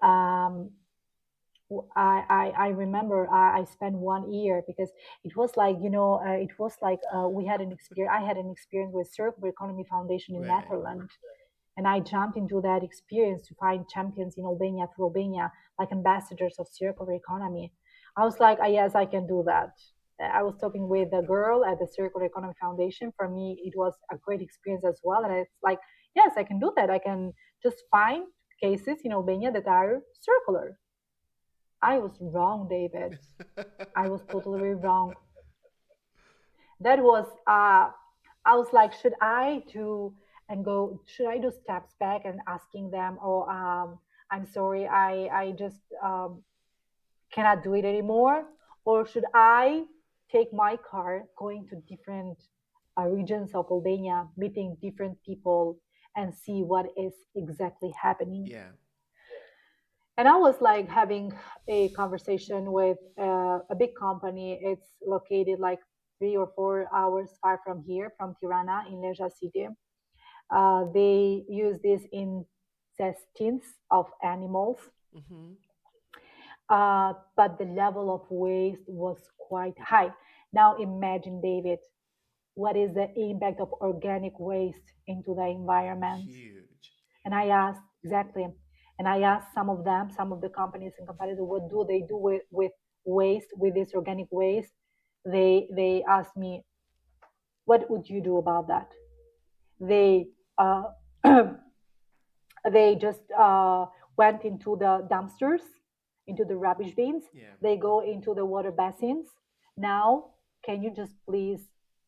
um, I remember I spent 1 year, because it was like, it was like we had an experience. I had an experience with Circular Economy Foundation in Right. Netherlands, and I jumped into that experience to find champions in Albania, through Albania, like ambassadors of circular economy. I was like, yes, I can do that. I was talking with a girl at the Circular Economy Foundation. For me, it was a great experience as well, and it's like, yes, I can do that. I can just find cases in Albania that are circular. I was wrong, David. I was totally wrong. That was I was like, should I do and go? Should I do steps back and asking them, oh, I'm sorry, I just cannot do it anymore, or should I take my car, going to different regions of Albania, meeting different people, and see what is exactly happening? Yeah. And I was like having a conversation with a big company. It's located like 3 or 4 hours far from here, from Tirana in Leja city. They use this in intestines of animals, Mm-hmm. but the level of waste was quite high. Now imagine, David, what is the impact of organic waste into the environment? Huge. And I asked exactly, and I asked some of them, some of the companies and competitors, what do they do with waste, with this organic waste? They asked me, what would you do about that? They uh, they just went into the dumpsters, into the rubbish bins. Yeah. They go into the water basins. Now, can you just please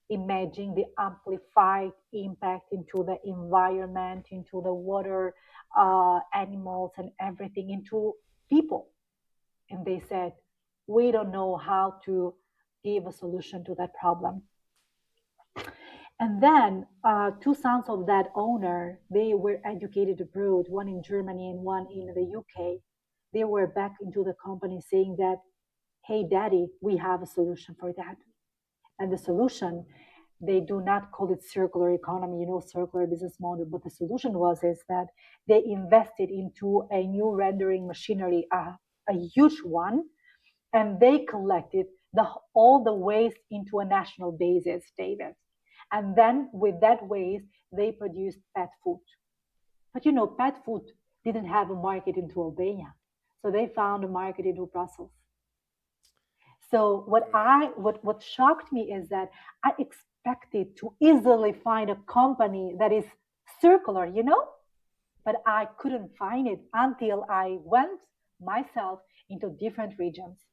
imagine the amplified impact into the environment, into the water, animals, and everything, into people? And they said, we don't know how to give a solution to that problem. And then two sons of that owner, they were educated abroad, one in Germany and one in the UK. They were back into the company saying that, hey, daddy, we have a solution for that. And the solution, they do not call it circular economy, circular business model, but the solution was is that they invested into a new rendering machinery, a huge one, and they collected all the waste into a national basis, David. And then with that waste, they produced pet food. But pet food didn't have a market into Albania. So they found a market into Brussels. So Right. what shocked me is that I expected to easily find a company that is circular, but I couldn't find it until I went myself into different regions.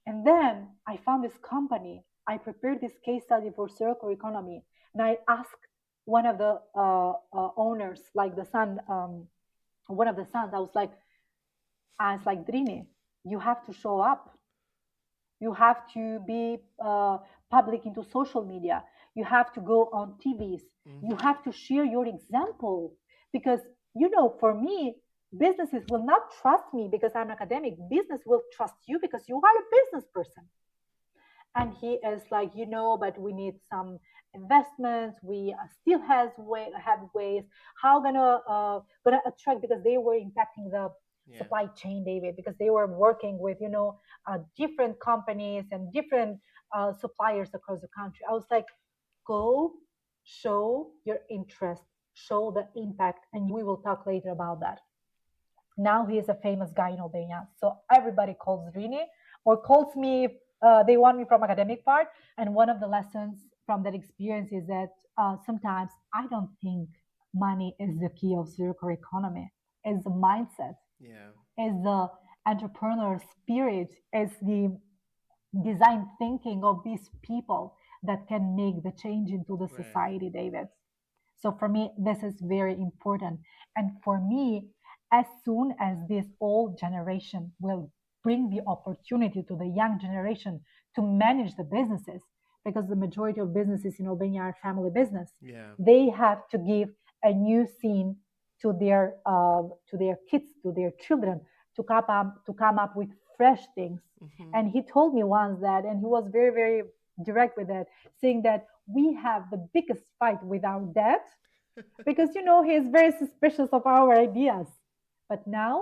And then I found this company. I prepared this case study for circular economy, and I asked one of the owners, like the son, one of the sons. I was like, Drini, you have to show up. You have to be public into social media. You have to go on TVs. You Mm-hmm. have to share your example because for me, businesses will not trust me because I'm an academic. Business will trust you because you are a business person. And he is like, but we need some investments. We still have ways. How gonna attract, because they were impacting the Yeah. supply chain, David, because they were working with different companies and different suppliers across the country. I was like, go, show your interest, show the impact, and we will talk later about that. Now he is a famous guy in Albania. So everybody calls Rini or calls me. They want me from academic part. And one of the lessons from that experience is that sometimes I don't think money is the key of circular economy. It's the mindset, Yeah. is the entrepreneur spirit, is the design thinking of these people that can make the change into the Right. society, David. So for me, this is very important. And for me, as soon as this old generation will bring the opportunity to the young generation to manage the businesses, because the majority of businesses in Albania are family business, Yeah. they have to give a new scene to their kids, to their children, to come up with fresh things. Mm-hmm. And he told me once that, and he was very very direct with that, saying that we have the biggest fight with our dad because he is very suspicious of our ideas. But now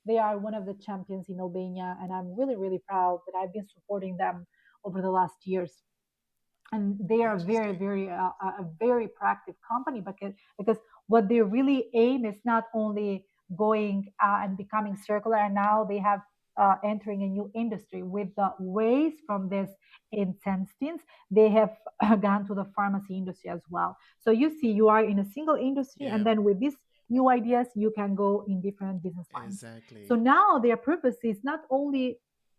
they are one of the champions in Albania, and I'm really really proud that I've been supporting them over the last years. And they are very Interesting. very a very proactive company because what they really aim is not only going and becoming circular, and now they have entering a new industry with the waste from this intestines. They have gone to the pharmacy industry as well. So you see, you are in a single industry, and Yeah. then with these new ideas you can go in different business lines. So Exactly. now their purpose is not only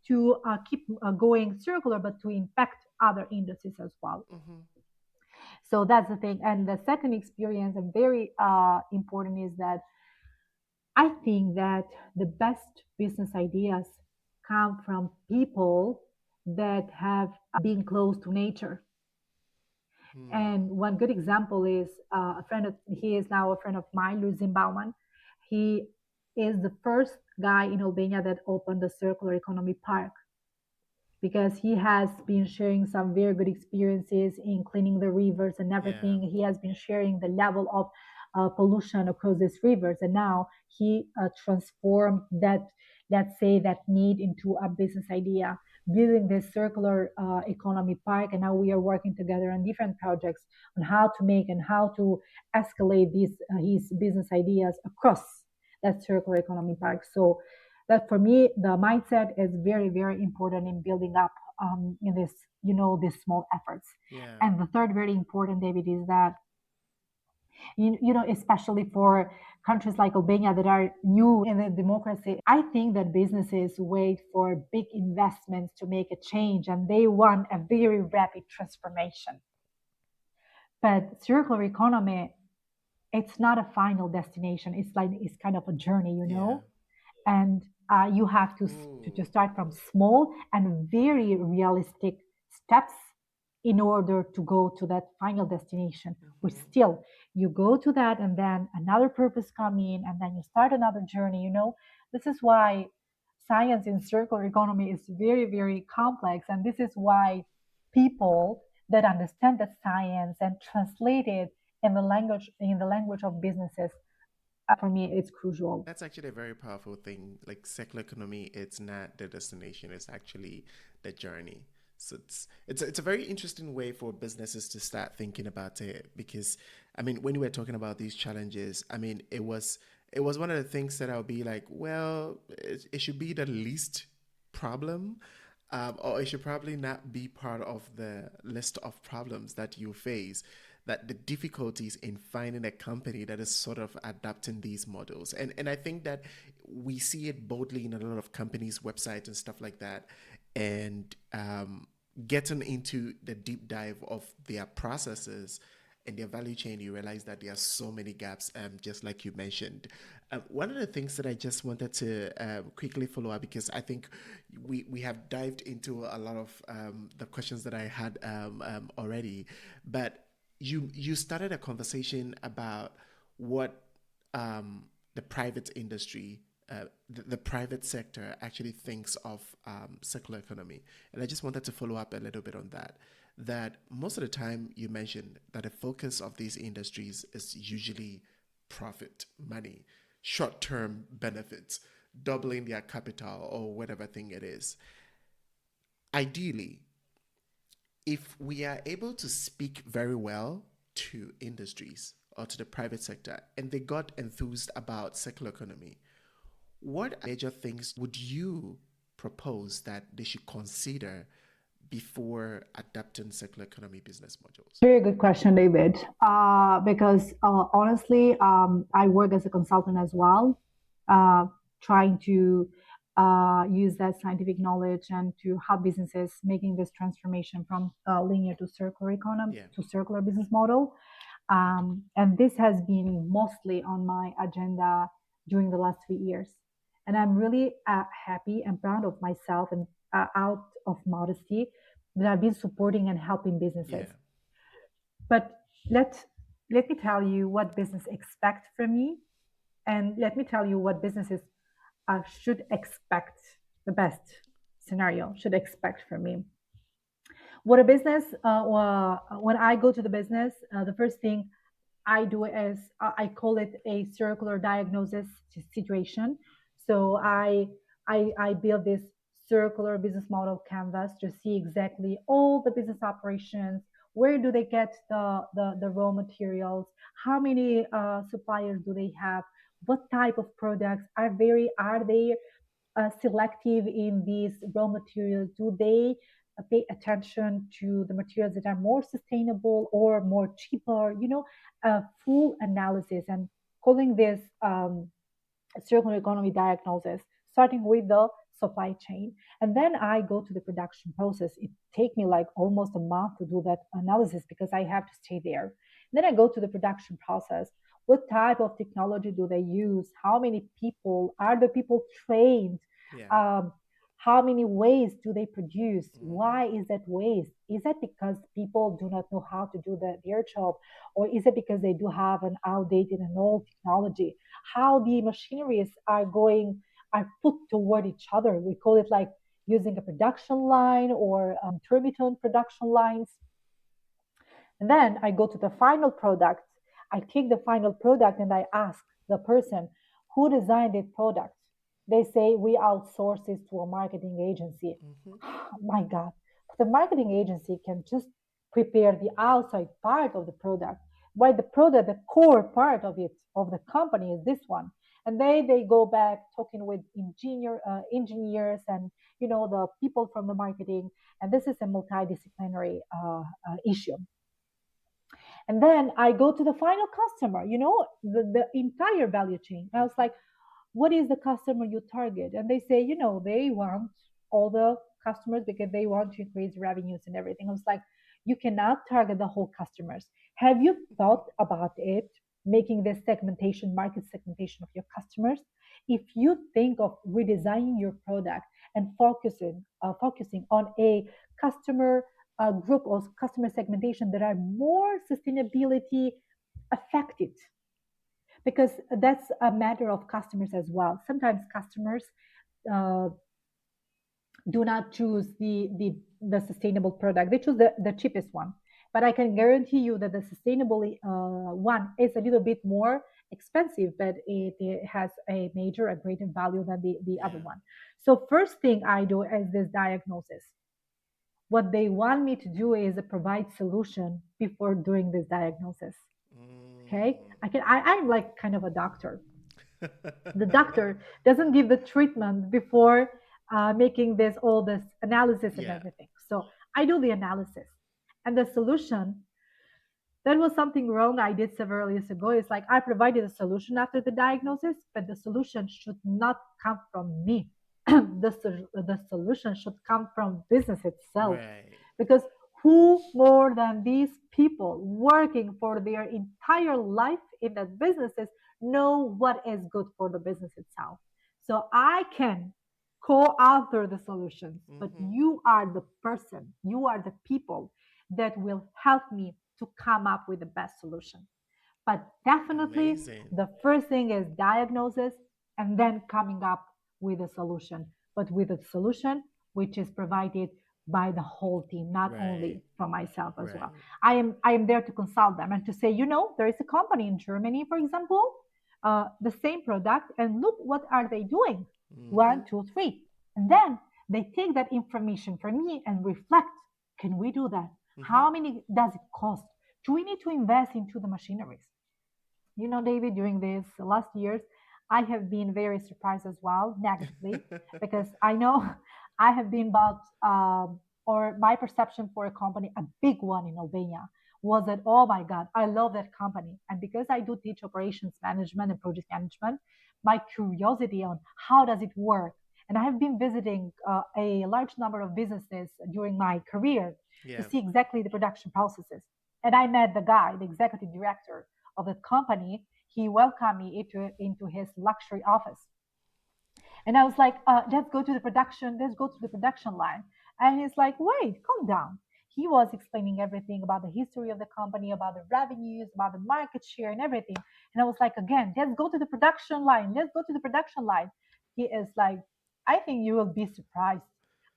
to keep going circular, but to impact other industries as well. Mm-hmm. So that's the thing. And the second experience, and very important, is that I think that the best business ideas come from people that have been close to nature. And Hmm. one good example is he is now a friend of mine, Luzin Bauman. He is the first guy in Albania that opened the circular economy park because he has been sharing some very good experiences in cleaning the rivers and Yeah. everything. He has been sharing the level of pollution across these rivers, and now he transformed that, let's say, that need into a business idea, building this circular economy park. And now we are working together on different projects on how to make and how to escalate these his business ideas across that circular economy park. So that for me the mindset is very very important in building up in this, these small efforts. Yeah. And the third very important, David, is that especially for countries like Albania that are new in the democracy, I think that businesses wait for big investments to make a change and they want a very rapid transformation. But circular economy, it's not a final destination. It's kind of a journey, Yeah. and you have to Ooh. start from small and very realistic steps in order to go to that final destination, which Mm-hmm. still you go to that and then another purpose come in and then you start another journey. This is why science in circular economy is very very complex, and this is why people that understand the science and translate it in the language of businesses, for me it's crucial. That's actually a very powerful thing. Like circular economy, it's not the destination; it's actually the journey. So it's a very interesting way for businesses to start thinking about it because, I mean, when we were talking about these challenges, I mean, it was one of the things that I'll be like, well, it should be the least problem, or it should probably not be part of the list of problems that you face. That the difficulties in finding a company that is sort of adapting these models, and I think that we see it boldly in a lot of companies' websites and stuff like that, and getting into the deep dive of their processes and their value chain, you realize that there are so many gaps, just like you mentioned. One of the things that I just wanted to quickly follow up, because I think we have dived into a lot of the questions that I had already, but you started a conversation about what the private industry, the private sector actually thinks of circular economy. And I just wanted to follow up a little bit on that. That most of the time you mentioned that the focus of these industries is usually profit, money, short term benefits, doubling their capital or whatever thing it is. Ideally, if we are able to speak very well to industries or to the private sector and they got enthused about circular economy, what major things would you propose that they should consider before adapting circular economy business modules? Very good question, David. Because honestly, I work as a consultant as well, uh, trying to use that scientific knowledge and to help businesses making this transformation from linear to circular economy Yeah. to circular business model. And this has been mostly on my agenda during the last 3 years. And I'm really happy and proud of myself and out of modesty that I've been supporting and helping Yeah. businesses. But let let me tell you what business expect from me, and let me tell you what businesses should expect. The best scenario should expect from me. What a business, when I go to the business, the first thing I do is I call it a circular diagnosis situation. So I build this circular business model canvas to see exactly all the business operations. Where do they get the raw materials? How many suppliers do they have? What type of products are they selective in these raw materials? Do they pay attention to the materials that are more sustainable or more cheaper? A full analysis, and calling this circular economy diagnosis, starting with the supply chain. And then I go to the production process. It take me like almost a month to do that analysis because I have to stay there. Then I go to the production process. What type of technology do they use? How many people are the people trained? Yeah. Um, how many waste do they produce? Mm-hmm. Why is that waste? Is that because people do not know how to do their job? Or is it because they do have an outdated and old technology? How the machineries are put toward each other. We call it like using a production line or intermittent production lines. And then I go to the final product. I take the final product and I ask the person who designed that product. They say we outsource this to a marketing agency. Mm-hmm. My God, the marketing agency can just prepare the outside part of the product. Why the product, the core part of it, of the company is this one. And they go back talking with engineers and the people from the marketing. And this is a multidisciplinary issue. And then I go to the final customer, the entire value chain. I was Mm-hmm. like, what is the customer you target? And they say, they want all the customers because they want to increase revenues and everything. I was like, you cannot target the whole customers. Have you thought about it, making this segmentation, market segmentation of your customers? If you think of redesigning your product and focusing on a customer group or customer segmentation that are more sustainability affected, because that's a matter of customers as well. Sometimes customers uh, do not choose the sustainable product; they choose the cheapest one. But I can guarantee you that the sustainable one is a little bit more expensive, but it has a greater value than the other Yeah. one. So first thing I do is this diagnosis. What they want me to do is provide solution before doing this diagnosis. Okay, Mm. I'm like kind of a doctor. The doctor doesn't give the treatment before making this all this analysis and Yeah. everything. So I do the analysis, and the solution, that was something wrong I did several years ago. It's like I provided a solution after the diagnosis, but the solution should not come from me. The solution should come from business itself, Right. because who more than these people working for their entire life in that businesses know what is good for the business itself. So I can co-author the solutions, but Mm-hmm. you are the person, you are the people that will help me to come up with the best solution. But definitely, Amazing. the first thing is diagnosis and then coming up with a solution, but with a solution which is provided by the whole team, not Right. only from myself as well. Right. I am there to consult them and to say, there is a company in Germany, for example, the same product, and look what are they doing. Mm-hmm. One, two, three. And then they take that information from me and reflect. Can we do that? Mm-hmm. How many does it cost? Do we need to invest into the machineries? David, during these last years, I have been very surprised as well, negatively, because I know I have been bought, or my perception for a company, a big one in Albania, was that, oh my God, I love that company. And because I do teach operations management and project management, my curiosity on how does it work. And I have been visiting a large number of businesses during my career to Yeah. see exactly the production processes. And I met the guy, the executive director of the company. He welcomed me into his luxury office. And I was like, let's go to the production line. And he's like, wait, calm down. He was explaining everything about the history of the company, about the revenues, about the market share and everything. And I was like, again, let's go to the production line. Let's go to the production line. He is like, I think you will be surprised.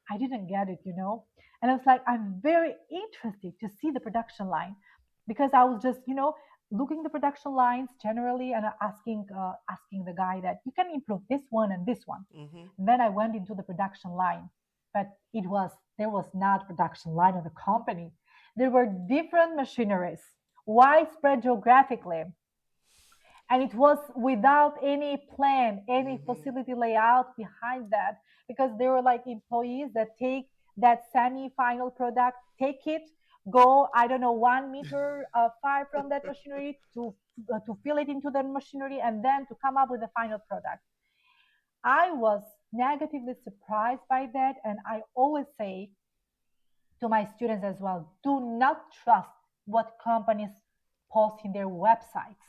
I didn't get it. And I was like, I'm very interested to see the production line, because I was just, looking the production lines generally and asking the guy that you can improve this one and this one. Mm-hmm. And then I went into the production line, but there was not production line of the company. There were different machineries, widespread geographically, and it was without any plan, any Mm-hmm. facility layout behind that, because there were like employees that take that semi-final product, take it, go, I don't know, 1 meter far from that machinery to fill it into the machinery and then to come up with the final product. I was negatively surprised by that. And I always say to my students as well, do not trust what companies post in their websites.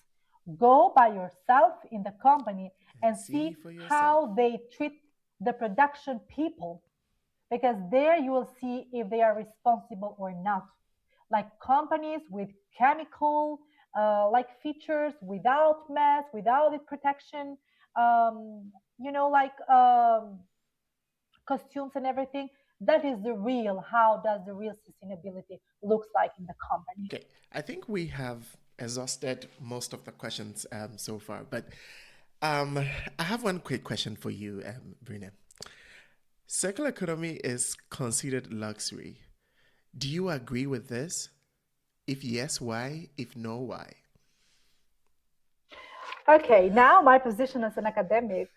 Go by yourself in the company And and see see for yourself. how they treat the production people, because there you will see if they are responsible or not. Like companies with chemical like features, without mask, without the protection, like costumes and everything. That is the real, how does the real sustainability looks like in the company. Okay, I think we have exhausted most of the questions so far, but I have one quick question for you, Brina. Circular economy is considered luxury. Do you agree with this? If yes, why? If no, why? Okay, now my position as an academic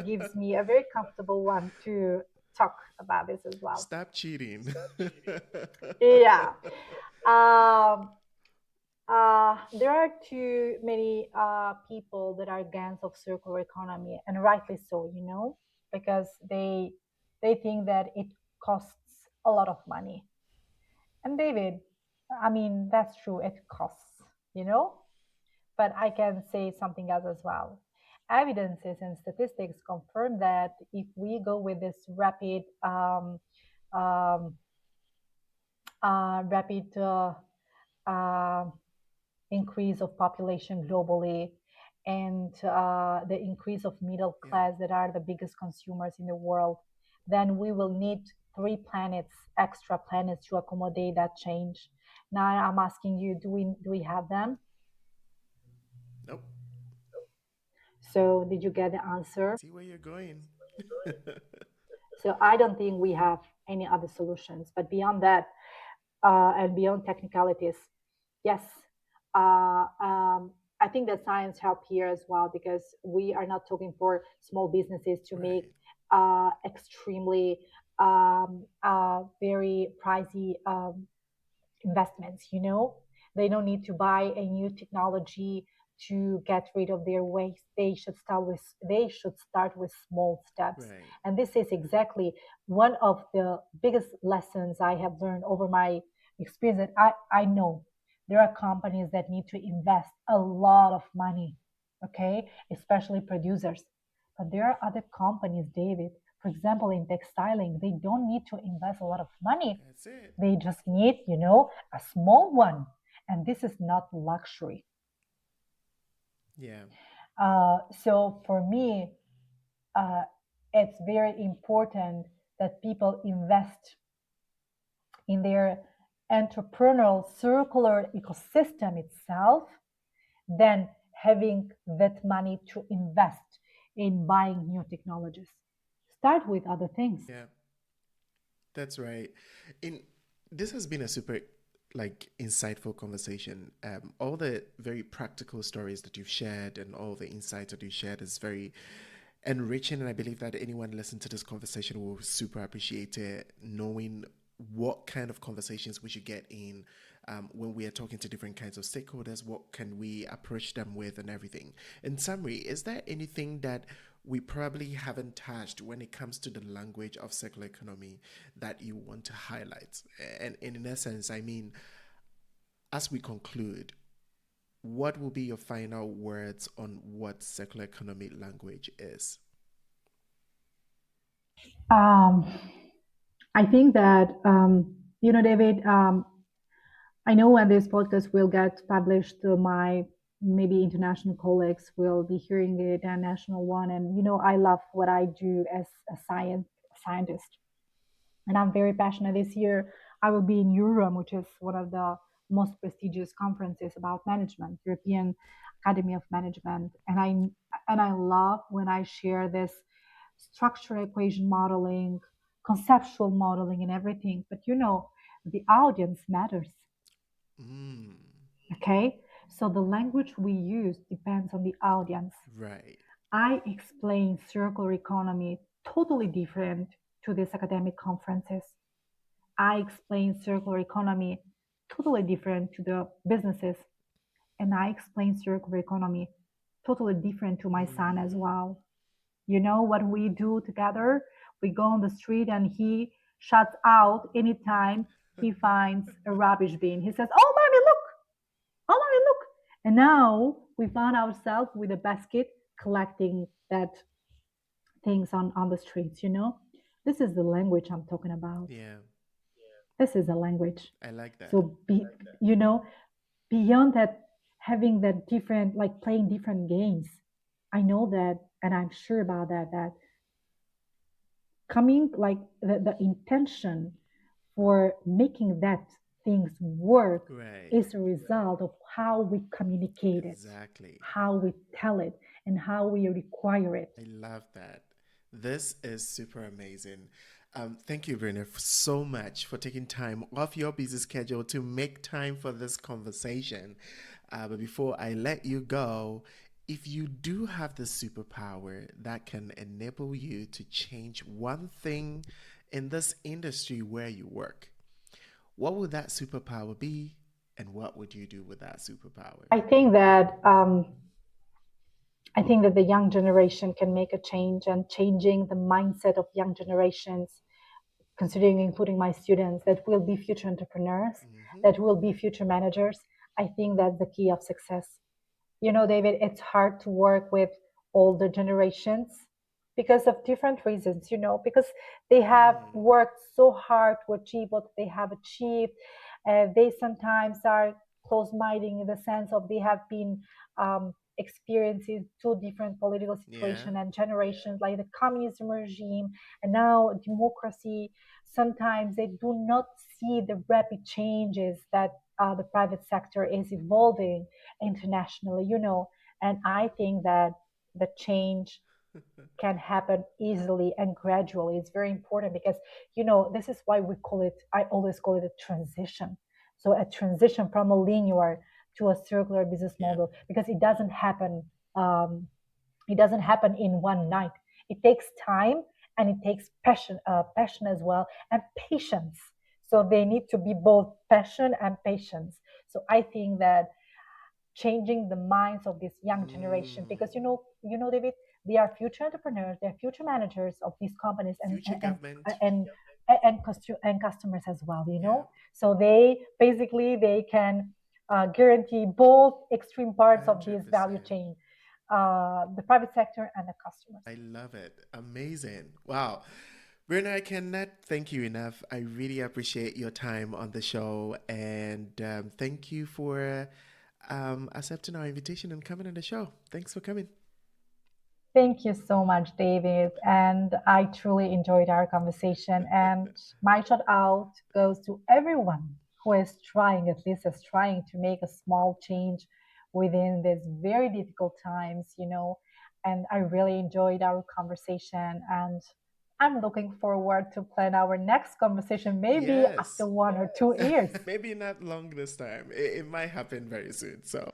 gives me a very comfortable one to talk about this as well. Stop cheating. Yeah. Um, there are too many people that are against of circular economy, and rightly so, because they think that it costs a lot of money. And David, I mean, that's true, it costs, you know, but I can say something else as well. Evidences and statistics confirm that if we go with this um, rapid uh, increase of population globally, and the increase of middle Yeah. class that are the biggest consumers in the world, then we will need three planets, extra planets, to accommodate that change. Now I'm asking you, do we have them? Nope. So did you get the I answer? see where you're going. So I don't think we have any other solutions. But beyond that, and beyond technicalities, yes, I think that science help here as well, because we are not talking for small businesses to make Right. extremely very pricey investments. They don't need to buy a new technology to get rid of their waste. They should start with small steps. Right. And this is exactly one of the biggest lessons I have learned over my experience. That I know there are companies that need to invest a lot of money, okay, especially producers. But there are other companies, David, for example, in textiling, they don't need to invest a lot of money. That's it. They just need, a small one. And this is not luxury. Yeah. So for me, uh, it's very important that people invest in their entrepreneurial circular ecosystem itself than having that money to invest in buying new technologies. Start with other things. Yeah. That's right. In This has been a super insightful conversation. All the very practical stories that you've shared and all the insights that you shared is very enriching, and I believe that anyone listening to this conversation will super appreciate it, knowing what kind of conversations we should get in when we are talking to different kinds of stakeholders. What can we approach them with, and everything. In summary, is there anything that we probably haven't touched when it comes to the language of circular economy that you want to highlight? And in essence, I mean, as we conclude, what will be your final words on what circular economy language is? Um, I think that, David, I know when this podcast will get published, my maybe international colleagues will be hearing it, and national one. And I love what I do as a scientist, and I'm very passionate. This year, I will be in Europe, which is one of the most prestigious conferences about management, European Academy of Management, and I love when I share this structural equation modeling, conceptual modeling, and everything. But the audience matters. Mm, Okay, so the language we use depends on the audience. right. I explain circular economy totally different to these academic conferences. I explain circular economy totally different to the businesses, and I explain circular economy totally different to my son as Mm, well. You know what we do together? We go on the street and he shuts out anytime he finds a rubbish bin. He says, "Oh, mommy, look! Oh, mommy, look!" And now we found ourselves with a basket collecting that things on the streets, you know? This is the language I'm talking about. Yeah, This is a language. I like that. So, you know, beyond that, having that different, like playing different games, I know that, and I'm sure about that, that coming, like the intention for making that things work Right. is a result of how we communicate it, Exactly. how we tell it, and how we require it. I love that. This is super amazing. Thank you, Brenda, so much for taking time off your busy schedule to make time for this conversation. But before I let you go, if you do have the superpower that can enable you to change one thing in this industry where you work, what would that superpower be? And what would you do with that superpower? I think that I think that the young generation can make a change, and changing the mindset of young generations, considering including my students that will be future entrepreneurs, Mm-hmm. that will be future managers. I think that's the key of success. You know, David, it's hard to work with older generations because of different reasons, you know, because they have Mm. worked so hard to achieve what they have achieved. They sometimes are close-minded in the sense of they have been experiencing two different political Yeah. situations and generations, like the communism regime and now democracy. Sometimes they do not see the rapid changes that the private sector is evolving internationally, you know. And I think that the change can happen easily and gradually. It's very important because, you know, this is why we call it, I always call it a transition. So a transition from a linear to a circular business Yeah. model, because um, it doesn't happen in one night. It takes time, and it takes passion as well, and patience. So they need to be both passion and patience. So I think that changing the minds of this young generation, Mm. because you know, David, they are future entrepreneurs, they're future managers of these companies, and Future government. and and customers as well, you Yeah. know. So they basically they can guarantee both extreme parts of this value 100%. chain, the private sector and the customers. I love it. Amazing. Wow. Bruna, I cannot thank you enough. I really appreciate your time on the show. And thank you for accepting our invitation and coming on the show. Thanks for coming. Thank you so much, David. And I truly enjoyed our conversation. And my shout out goes to everyone who is trying, at least is trying to make a small change within these very difficult times, you know. And I really enjoyed our conversation. And I'm looking forward to plan our next conversation, maybe after Yes. 1 or 2 years. Maybe not long this time. It might happen very soon. So.